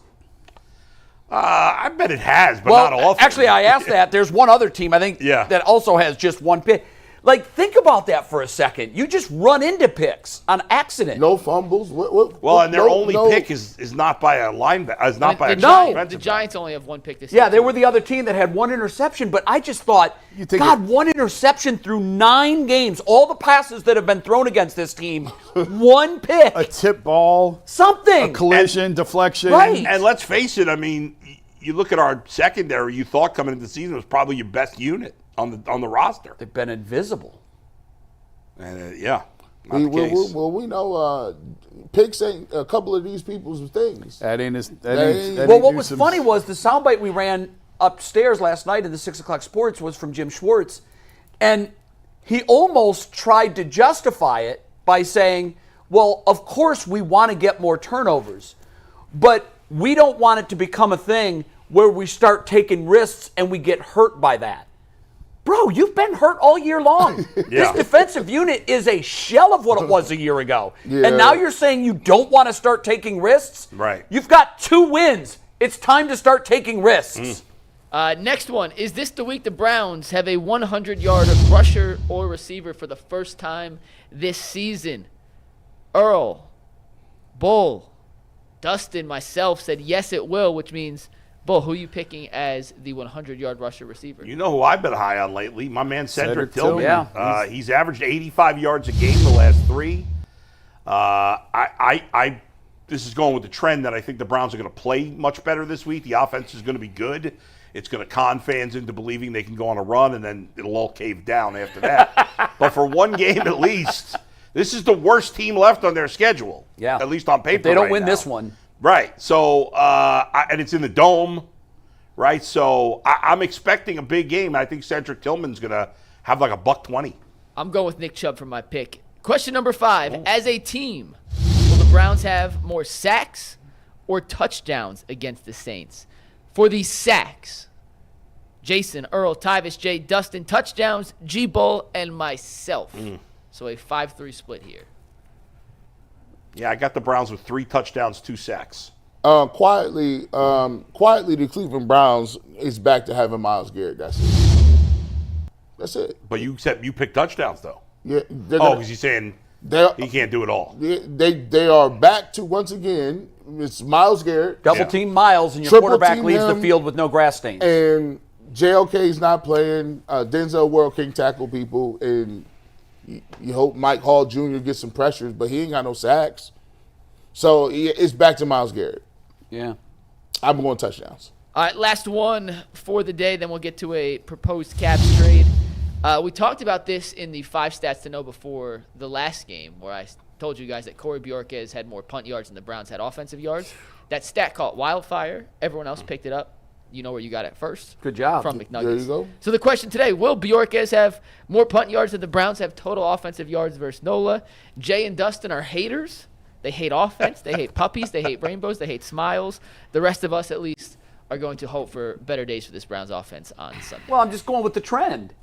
I bet it has, but not often. Actually, I asked that. There's one other team, I think, that also has just one pick. Like, think about that for a second. You just run into picks on accident. No fumbles. And their only pick is not by a linebacker. Is not by a The Giants only have one pick this season. Yeah, they were the other team that had one interception, but I just thought, one interception through 9 games. All the passes that have been thrown against this team, one pick. A tip ball. Something. A collision, deflection. Right. And let's face it, I mean, you look at our secondary, you thought coming into the season was probably your best unit on the roster. They've been invisible. And we know picks ain't a couple of these people's things. What was funny was the soundbite we ran upstairs last night in the 6 o'clock sports was from Jim Schwartz, and he almost tried to justify it by saying, well, of course we want to get more turnovers, but we don't want it to become a thing where we start taking risks and we get hurt by that. Bro, you've been hurt all year long. This defensive unit is a shell of what it was a year ago. And now you're saying you don't want to start taking risks? Right. You've got 2 wins. It's time to start taking risks. Next one. Is this the week the Browns have a 100-yard rusher or receiver for the first time this season? Earl, Bull, Dustin, myself said yes it will, which means, Bull, who are you picking as the 100-yard rusher receiver? You know who I've been high on lately? My man Cedric Tillman. Yeah. He's averaged 85 yards a game the last 3. This is going with the trend that I think the Browns are going to play much better this week. The offense is going to be good. It's going to con fans into believing they can go on a run, and then it'll all cave down after that. But for one game at least, this is the worst team left on their schedule. Yeah. At least on paper. If they don't right win now. this one. Right. So, and it's in the Dome, right? So I'm expecting a big game. I think Cedric Tillman's going to have like a $120. I'm going with Nick Chubb for my pick. Question number 5. As a team, will the Browns have more sacks or touchdowns against the Saints? For the sacks, Jason, Earl, Tyvis, Jay, Dustin, touchdowns, G-Bull, and myself. So a 5-3 split here. Yeah, I got the Browns with 3 touchdowns, 2 sacks. Quietly, the Cleveland Browns is back to having Myles Garrett. That's it. But you said you picked touchdowns, though. Yeah. Because he's saying he can't do it all. They are back to, once again, it's Myles Garrett. Double team Miles, and your Triple quarterback team leaves the him, field with no grass stains. And JLK's not playing. Denzel Ward can't tackle people, and you hope Mike Hall Jr. gets some pressures, but he ain't got no sacks. So it's back to Myles Garrett. Yeah. I'm going touchdowns. All right, last one for the day, then we'll get to a proposed Cavs trade. We talked about this in the 5 stats to know before the last game, where I told you guys that Corey Bjorquez had more punt yards than the Browns had offensive yards. That stat caught wildfire. Everyone else picked it up. You know where you got it first. Good job. From McNuggets. There you go. So the question today, will Bjorquez have more punt yards than the Browns have total offensive yards versus Nola? Jay and Dustin are haters. They hate offense. They hate puppies. They hate rainbows. They hate smiles. The rest of us, at least, are going to hope for better days for this Browns offense on Sunday. Well, I'm just going with the trend.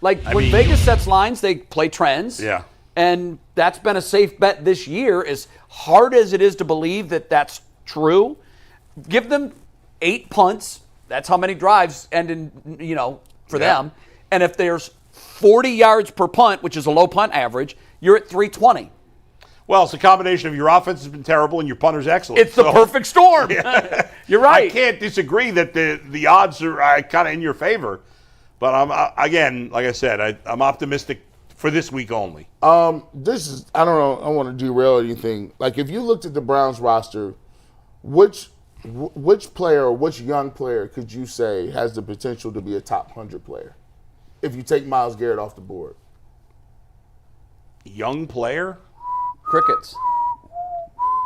Like, when Vegas sets lines, they play trends. Yeah. And that's been a safe bet this year. As hard as it is to believe that that's true, give them 8 punts. That's how many drives end in, for them. And if there's 40 yards per punt, which is a low punt average, you're at 320. Well, it's a combination of your offense has been terrible and your punter's excellent. It's the perfect storm. You're right. I can't disagree that the odds are kind of in your favor. But again, like I said, I'm optimistic for this week only. This is, I don't know, I don't want to derail anything. Like, if you looked at the Browns roster, which player or which young player could you say has the potential to be a top 100 player if you take Myles Garrett off the board? Young player? Crickets.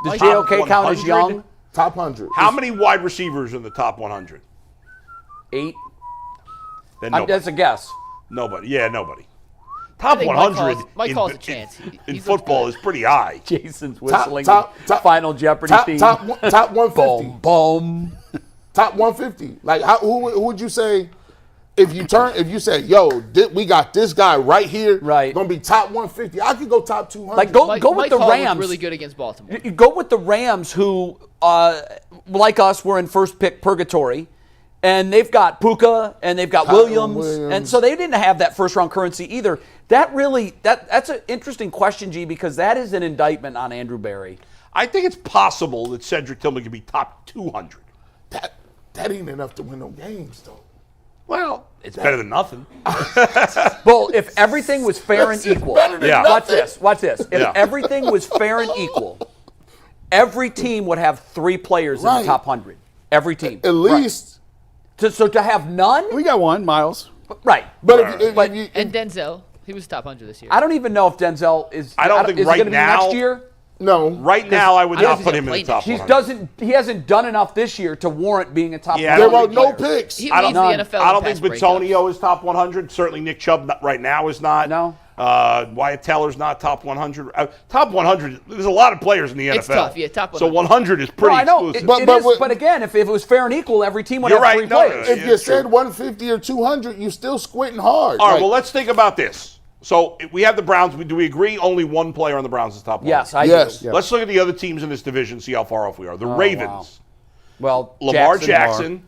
Does JOK count as young? Top 100. How many wide receivers in the top 100? 8. Then nobody. That's a guess. Nobody. Yeah, nobody. Top think 100 Mike calls a chance. in football is pretty high. Jason's whistling top, Final Jeopardy theme. Top 150. Boom, boom. Top 150. Like, who would you say if you say, yo, we got this guy right here, right, gonna be top 150? I could go top 200. Like go with Mike the Hall Rams. looked really good against Baltimore. You go with the Rams, who, like us, were in first pick purgatory. And they've got Puka and they've got Williams. And so they didn't have that first round currency either. That's an interesting question, G, because that is an indictment on Andrew Berry. I think it's possible that Cedric Tillman could be top 200. That ain't enough to win no games, though. Well, it's better than nothing. Well, if everything was fair and equal, watch this. If everything was fair and equal, every team would have 3 players in the top 100. Every team. At least. So to have none? We got one, Miles. Right. But and Denzel, he was top 100 this year. I don't even know if Denzel is. I don't think is right going to be now. Next year? No. Right now, I would I don't not think put he's him in the gonna top play 100. He hasn't done enough this year to warrant being a top 100. There were no picks. He I leads don't- the NFL. I don't in think pass Bitonio is top 100. Certainly Nick Chubb right now is not. No. Wyatt Teller's not top 100. Top 100, there's a lot of players in the NFL. It's tough, yeah, top So 100. 100 is pretty No, I know. exclusive. But again, if it was fair and equal, every team would You're have right. 3 No, players. If Yeah, you it's said true. 150 or 200, you still squinting hard. All right, Like, well, let's think about this. So we have the Browns. Do we agree only one player on the Browns is top 100? Yes, I Yes. do. Let's look at the other teams in this division, see how far off we are. The Ravens. Well, Lamar Jackson.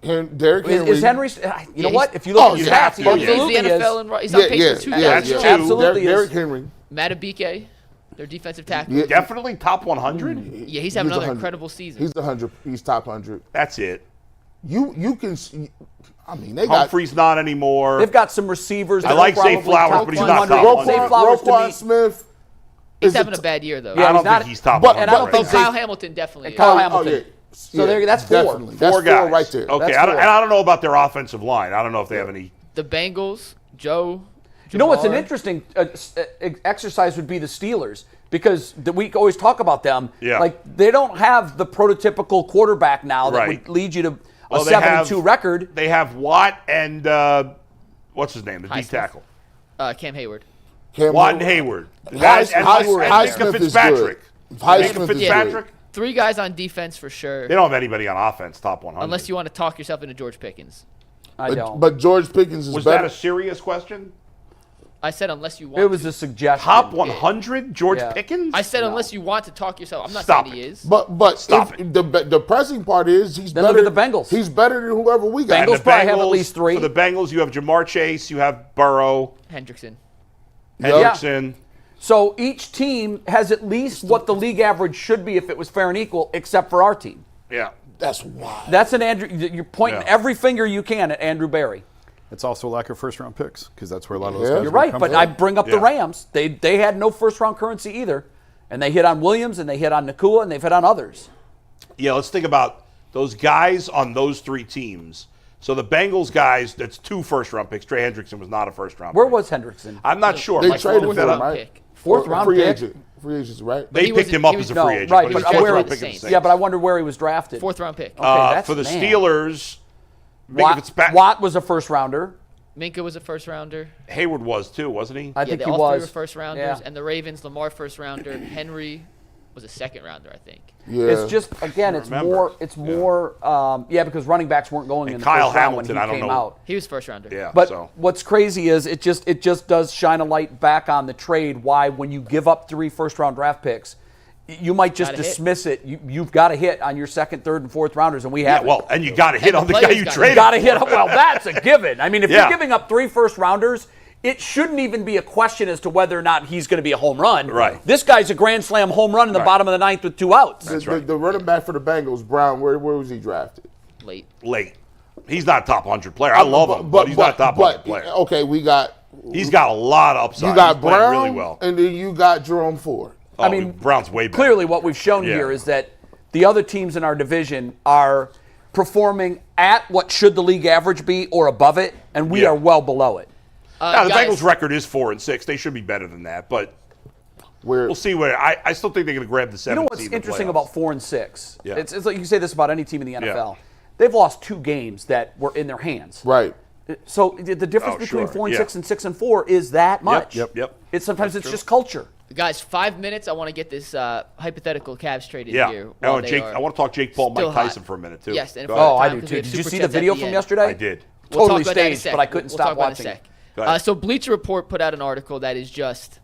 Derrick Henry. Is Henry? You know what? If you look Oh, at his yeah. stats, he Oh, He yeah. absolutely leads the NFL is. in he's on pace for 2 That's guys. true. Absolutely is. Derrick Henry. Matabike, their defensive tackle. Yeah. Definitely top 100. Yeah, he's having He's another 100. incredible season. He's 100. He's top 100. That's it. You can. I mean, they got Humphrey's not anymore. They've got some receivers. I that like are Zay probably Flowers, top but he's not 100. top Zay 100. Flowers to Roquan me. Smith. He's is having a a bad year, though. Yeah, I don't he's not- think he's top but- 100. and I don't right think now. Kyle Zay- Hamilton definitely is. Kyle Hamilton. yeah. So that's 4. Definitely. That's Four guys right there. Okay, That's I don't, 4. and I don't know about their offensive line. I don't know if they have any. The Bengals, Joe. You know what's an Jamar. interesting exercise would be the Steelers, because we always talk about them. Yeah. Like they don't have the prototypical quarterback now that Right. would lead you to a Well, they 7-2 have- record. They have Watt and what's his name, the D Highsmith. tackle. Cam Hayward. Watt and Hayward. And Mika Fitzpatrick. Mika Highsmith is Fitzpatrick. 3 guys on defense for sure. They don't have anybody on offense top 100. Unless you want to talk yourself into George Pickens. I don't. But George Pickens is Was better. that a serious question? I said unless you want. It was a suggestion. Top 100, George Yeah. Pickens? I said unless you want to talk yourself. I'm not Stop saying he it. is. But Stop if the depressing part is he's Then better. look at the Bengals. He's better than whoever we got. And Bengals the probably have at least 3. For the Bengals, you have Jamar Chase, you have Burrow, Hendrickson. Hendrickson. So each team has at least what the league average should be if it was fair and equal, except for our team. Yeah. That's wild. That's an Andrew. You're pointing Yeah. every finger you can at Andrew Berry. It's also a lack of first-round picks because that's where a lot of those Yeah. guys You're will right, come but from. I bring up the Yeah. Rams. They had no first-round currency either, and they hit on Williams and they hit on Nakua and they've hit on others. Yeah, let's think about those guys on those 3 teams. So the Bengals guys, that's 2 first-round picks. Trey Hendrickson was not a first-round Where pick. was Hendrickson? I'm not sure. They Mike traded looked for that him, up. right? Pick. Fourth round free pick? agent. Free agents, right? They he picked was- him up he as a was- free no, agent. right, but he was but fourth where round he- pick in the Saints. Saints. Yeah, but I wonder where he was drafted. 4th-round pick. that's For the man. Steelers, Mika Fitzpatrick. Watt was a first-rounder. Minka was a first-rounder. Hayward was too, wasn't he? I think they he all was. 3 were first-rounders. Yeah. And the Ravens, Lamar first-rounder. Henry was a second-rounder, I think. Yeah. It's just again, it's remember. more. Because running backs weren't going in And the Kyle first round when Hamilton, he I don't came know. out. He was first-rounder. Yeah. But so. what's crazy is it just does shine a light back on the trade. Why when you give up 3 first-round draft picks, you might just Gotta hit. dismiss it. You've got to hit on your 2nd, 3rd, and 4th rounders, and we Yeah, have. well, and you got to hit And on the the guy players you gotta- traded. got to hit. Well, that's a given. I mean, if Yeah. you're giving up 3 first-rounders, it shouldn't even be a question as to whether or not he's going to be a home run. Right. This guy's a grand slam home run in the bottom of the 9th with 2 outs. The running back for the Bengals, Brown. Where was he drafted? Late. Late. He's not a top 100 player. I love him, but he's not a top 100 player. Okay, we got. He's got a lot of upside. You got He's playing Brown, really well. and then you got Jerome Ford. Oh, I mean, Brown's way better. Clearly, what we've shown Yeah. here is that the other teams in our division are performing at what should the league average be or above it, and we Yeah. are well below it. Now, the Guys, Bengals' record is 4-6. They should be better than that, but we'll see where. I still think they're going to grab the 7th You know what's seed in the interesting playoffs. about 4 and 6? Yeah. It's like you can say this about any team in the NFL. They've lost 2 games that were in their hands. Right. So the difference Oh, between sure. 4 and Yeah. 6 and 6 and 4 is that much. Yep. It's sometimes it's just culture. Guys, 5 minutes. I want to get this hypothetical Cavs trade in Yeah. here. I while want to talk Jake Paul, still Mike Tyson hot. for a minute, too. Yes. And Go if ahead. Oh, I time, do 'cause too. we have Did you super see the chats at video the from end. yesterday? I did. We'll Totally talk about that in a staged, sec. but I couldn't We'll stop talk about it watching in a it. Go sec. ahead. So Bleacher Report put out an article that is just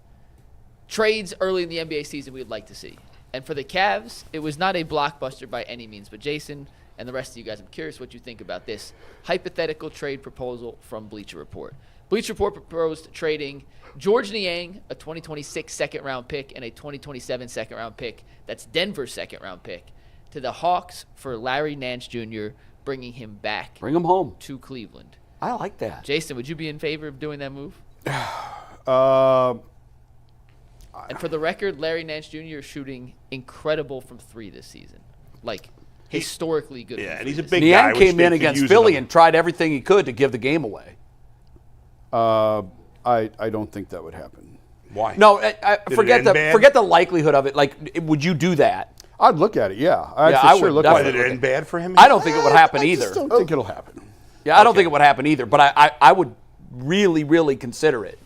trades early in the NBA season we'd like to see. And for the Cavs, it was not a blockbuster by any means. But Jason and the rest of you guys, I'm curious what you think about this hypothetical trade proposal from Bleacher Report. Bleacher Report proposed trading George Niang, a 2026 second-round pick, and a 2027 second-round pick. That's Denver's second-round pick, to the Hawks for Larry Nance Jr., bringing him back Bring him home. to Cleveland. I like that. Jason, would you be in favor of doing that move? And for the record, Larry Nance Jr. is shooting incredible from three this season. Like, historically good. Yeah, from and three he's a this big season. guy. Niang which came they in could against use Philly another- and tried everything he could to give the game away. I don't think that would happen. Why? No, it forget end bad? forget the likelihood of it. Like, would you do that? I'd look at it, yeah. I'd Yeah, for I sure would look Why at did definitely. it end bad for him? I don't think it would happen I either. just don't think it'll happen. Yeah, I don't think it would happen either. But I would really, really consider it.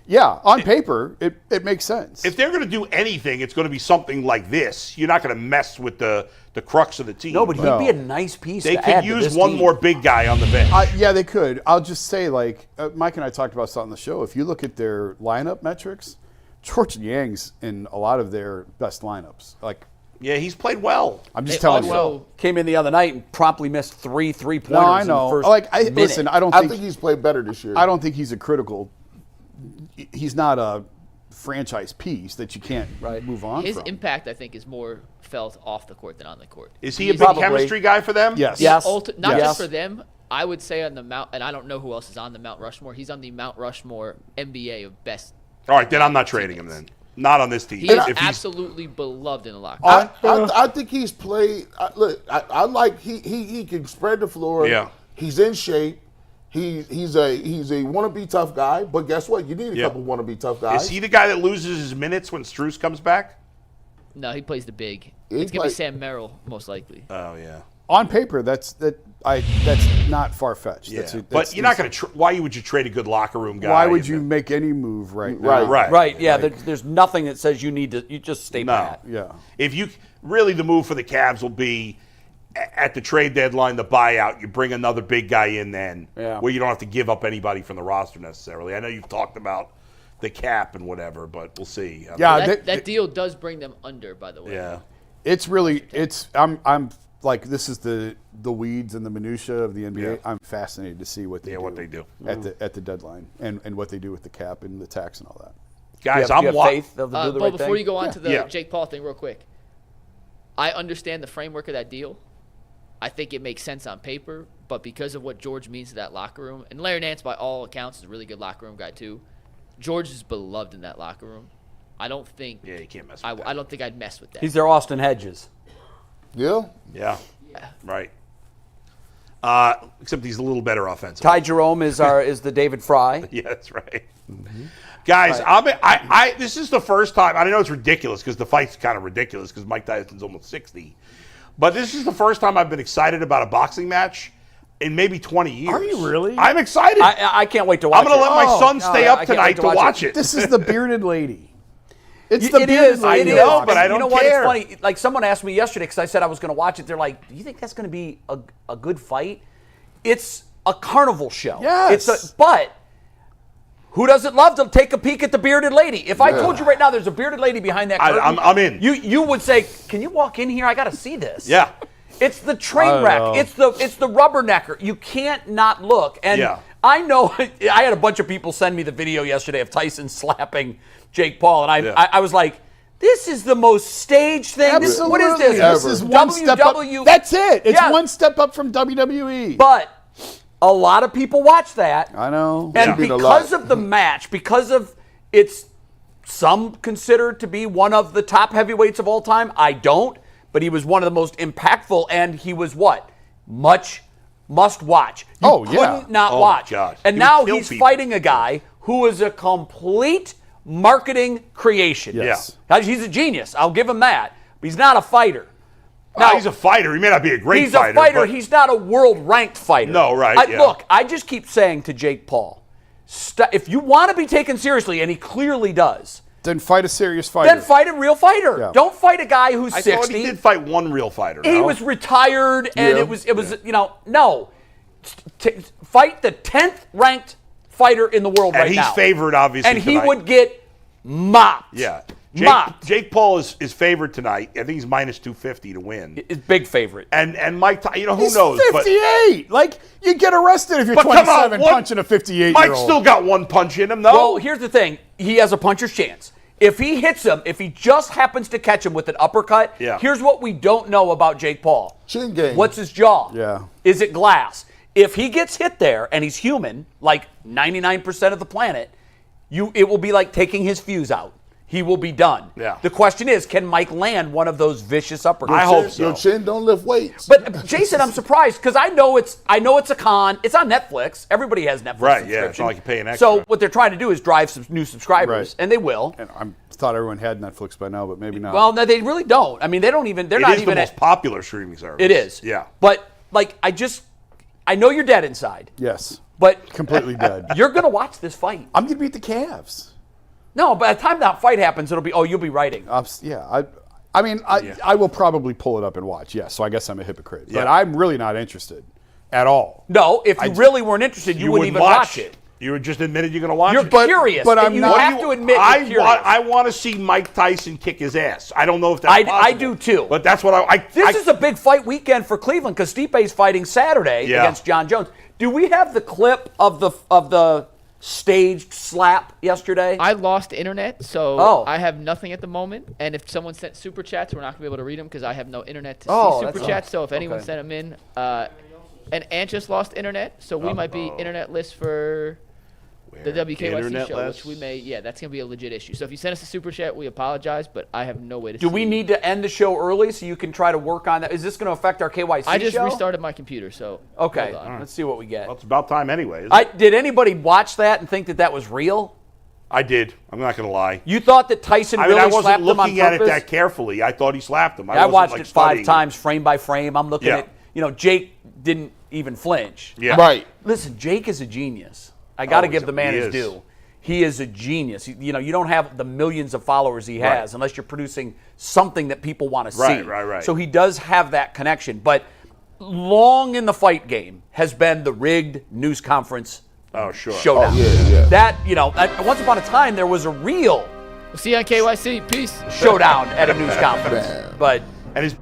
Yeah, on paper, it makes sense. If they're going to do anything, it's going to be something like this. You're not going to mess with the crux of the team. No, but he'd No. be a nice piece they to could add to use this one team. more big guy on the bench. Yeah, they could. I'll just say, like, Mike and I talked about this on the show. If you look at their lineup metrics, George Niang's in a lot of their best lineups. Like, Yeah, he's played well. I'm just They telling you. also- Came in the other night and promptly missed three-pointers No, I in know. the first Like, minute. listen, I don't I think think he's played better this year. I don't think he's a critical. He's not a franchise piece that you can't move on His from. impact, I think, is more felt off the court than on the court. Is he a big Probably. chemistry guy for them? Yes. Yes. Not Yes. just for them. I would say on the Mount, and I don't know who else is on the Mount Rushmore. He's on the Mount Rushmore NBA of best. All right, then I'm not trading him then. Not on this team. He is If he's- absolutely beloved in the locker room. I think he's played. I like he can spread the floor. Yeah. He's in shape. He's a wannabe tough guy. But guess what? You need a Yeah. couple wannabe tough guys. Is he the guy that loses his minutes when Strus comes back? No, he plays the big. He It's gonna be play- Sam Merrill most likely. Oh yeah. On paper, that's not far fetched. Yeah. That's But you're not going to. Why would you trade a good locker room guy? Why would and you then- make any move right now? Right. Right, yeah. There's nothing that says you need to. You just stay No. pat. Yeah. If you really, the move for the Cavs will be at the trade deadline, the buyout. You bring another big guy in then, Yeah. where you don't have to give up anybody from the roster necessarily. I know you've talked about the cap and whatever, but we'll see. Yeah, That deal does bring them under, by the way. Yeah. It's really I'm like, this is the weeds and the minutia of the NBA. Yeah. I'm fascinated to see what they Yeah, do what they do. at the deadline and what they do with the cap and the tax and all that. Guys, Do you I'm have faith they'll do the Bo, right before thing? you go on to the Yeah. Jake Paul thing real quick, I understand the framework of that deal. I think it makes sense on paper, but because of what George means to that locker room, and Larry Nance, by all accounts, is a really good locker room guy too. George is beloved in that locker room. I don't think. Yeah, you can't mess with that. I don't think I'd mess with that. He's their Austin Hedges. Yeah. Yeah. Yeah. Right. Except he's a little better offensively. Ty Jerome is the David Fry. Yeah, that's right. Guys, I this is the first time. I know it's ridiculous because the fight's kind of ridiculous because Mike Tyson's almost 60. But this is the first time I've been excited about a boxing match in maybe 20 years. Are you really? I'm excited. I can't wait to watch I'm going to it. let my son Oh, stay I up can't tonight wait to watch it. This is the bearded lady. It's It the bearded is. lady. It know, is. but I You don't know what? care. It's funny. Like, someone asked me yesterday because I said I was going to watch it. They're like, "Do you think that's going to be a good fight?" It's a carnival show. Yes. But who doesn't love to take a peek at the bearded lady? If I told you right now there's a bearded lady behind that curtain, I'm in. You would say, "Can you walk in here? I got to see this." Yeah. It's the train wreck. It's the rubbernecker. You can't not look. And Yeah. I know I had a bunch of people send me the video yesterday of Tyson slapping Jake Paul, and Yeah. I was like, this is the most staged thing. What is Absolutely. this? This is one step up. That's it. It's Yeah. one step up from WWE. But a lot of people watch that. I know. And Should be a because lot. of the match, because of it's some consider to be one of the top heavyweights of all time. I don't, but he was one of the most impactful, and he was what? Much must watch. You Oh, yeah. couldn't not Oh, watch. God. And He would now kill he's people. fighting a guy who is a complete marketing creation. Yes. He's a genius. I'll give him that. But he's not a fighter. Now, he's a fighter. He may not be a great He's fighter. a fighter. but- He's not a world-ranked fighter. No, right, yeah. Look, I just keep saying to Jake Paul, if you want to be taken seriously, and he clearly does, Then fight a serious fighter. Then fight a real fighter. Yeah. Don't fight a guy who's I 60. thought he did fight one real fighter. He no? was retired, and it was no. Fight the 10th ranked fighter in the world and right now. he's favored, obviously, and he tonight. would get mopped. Yeah. Mopped. Jake Paul is favored tonight. I think he's minus 250 to win. Is big favorite. And Mike, who He's knows? 58. Like, you get arrested if you're But come on, 27 what- punching a 58-year-old. Mike's still got one punch in him, though. Well, here's the thing. He has a puncher's chance. If he hits him, if he just happens to catch him with an uppercut, here's what we don't know about Jake Paul. Chin game. What's his jaw? Yeah. Is it glass? If he gets hit there and he's human, like 99% of the planet, it will be like taking his fuse out. He will be done. Yeah. The question is, can Mike land one of those vicious uppercuts? I hope so. Your chin don't lift weights. But Jason, I'm surprised because I know it's a con. It's on Netflix. Everybody has Netflix Right, subscription. yeah, it's not like you pay an extra. So what they're trying to do is drive some new subscribers, Right. and they will. And I thought everyone had Netflix by now, but maybe not. Well, no, they really don't. I mean, they don't even. They're It not is even the most popular streaming service. It is. Yeah. But like, I know you're dead inside. yes. But Completely dead. you're gonna watch this fight. I'm going to beat the Cavs. No, by the time that fight happens, it'll be. You'll be writing. I will probably pull it up and watch. Yes, so I guess I'm a hypocrite. But Yeah. I'm really not interested at all. No, if you really weren't interested, you wouldn't even watch it. You just admitted you're going to watch You're it. curious. but I'm you not- have to admit you're curious. I want to see Mike Tyson kick his ass. I don't know if that's possible. I do too. But that's what This is a big fight weekend for Cleveland because Stipe's fighting Saturday against John Jones. Do we have the clip of the staged slap yesterday? I lost internet, so Oh. I have nothing at the moment. And if someone sent super chats, we're not going to be able to read them because I have no internet to Oh, see super that's chats. So if anyone okay. sent them in, and Ant just lost internet, so we might be internetless for the WKYC Internetless? show, which we may, that's going to be a legit issue. So if you send us a super chat, we apologize, but I have no way to see. Do we need to end the show early so you can try to work on that? Is this going to affect our KYC I just show? restarted my computer, so Okay, hold on. let's see what we get. Well, it's about time anyway. Isn't it? Did anybody watch that and think that was real? I did. I'm not going to lie. You thought that Tyson I mean, really I wasn't slapped him on looking at it purpose? that carefully. I thought he slapped him. I wasn't, watched like, it 5 studying times, frame by frame. I'm looking Yeah. at, Jake didn't even flinch. Yeah. Right. Listen, Jake is a genius. I got to give the man he his is. due. He is a genius. You don't have the millions of followers he has unless you're producing something that people want to see. Right. So he does have that connection. But long in the fight game has been the rigged news conference showdown. yeah. That, once upon a time, there was a real We'll see you on KYC. Peace. showdown at a news conference. Damn. But And his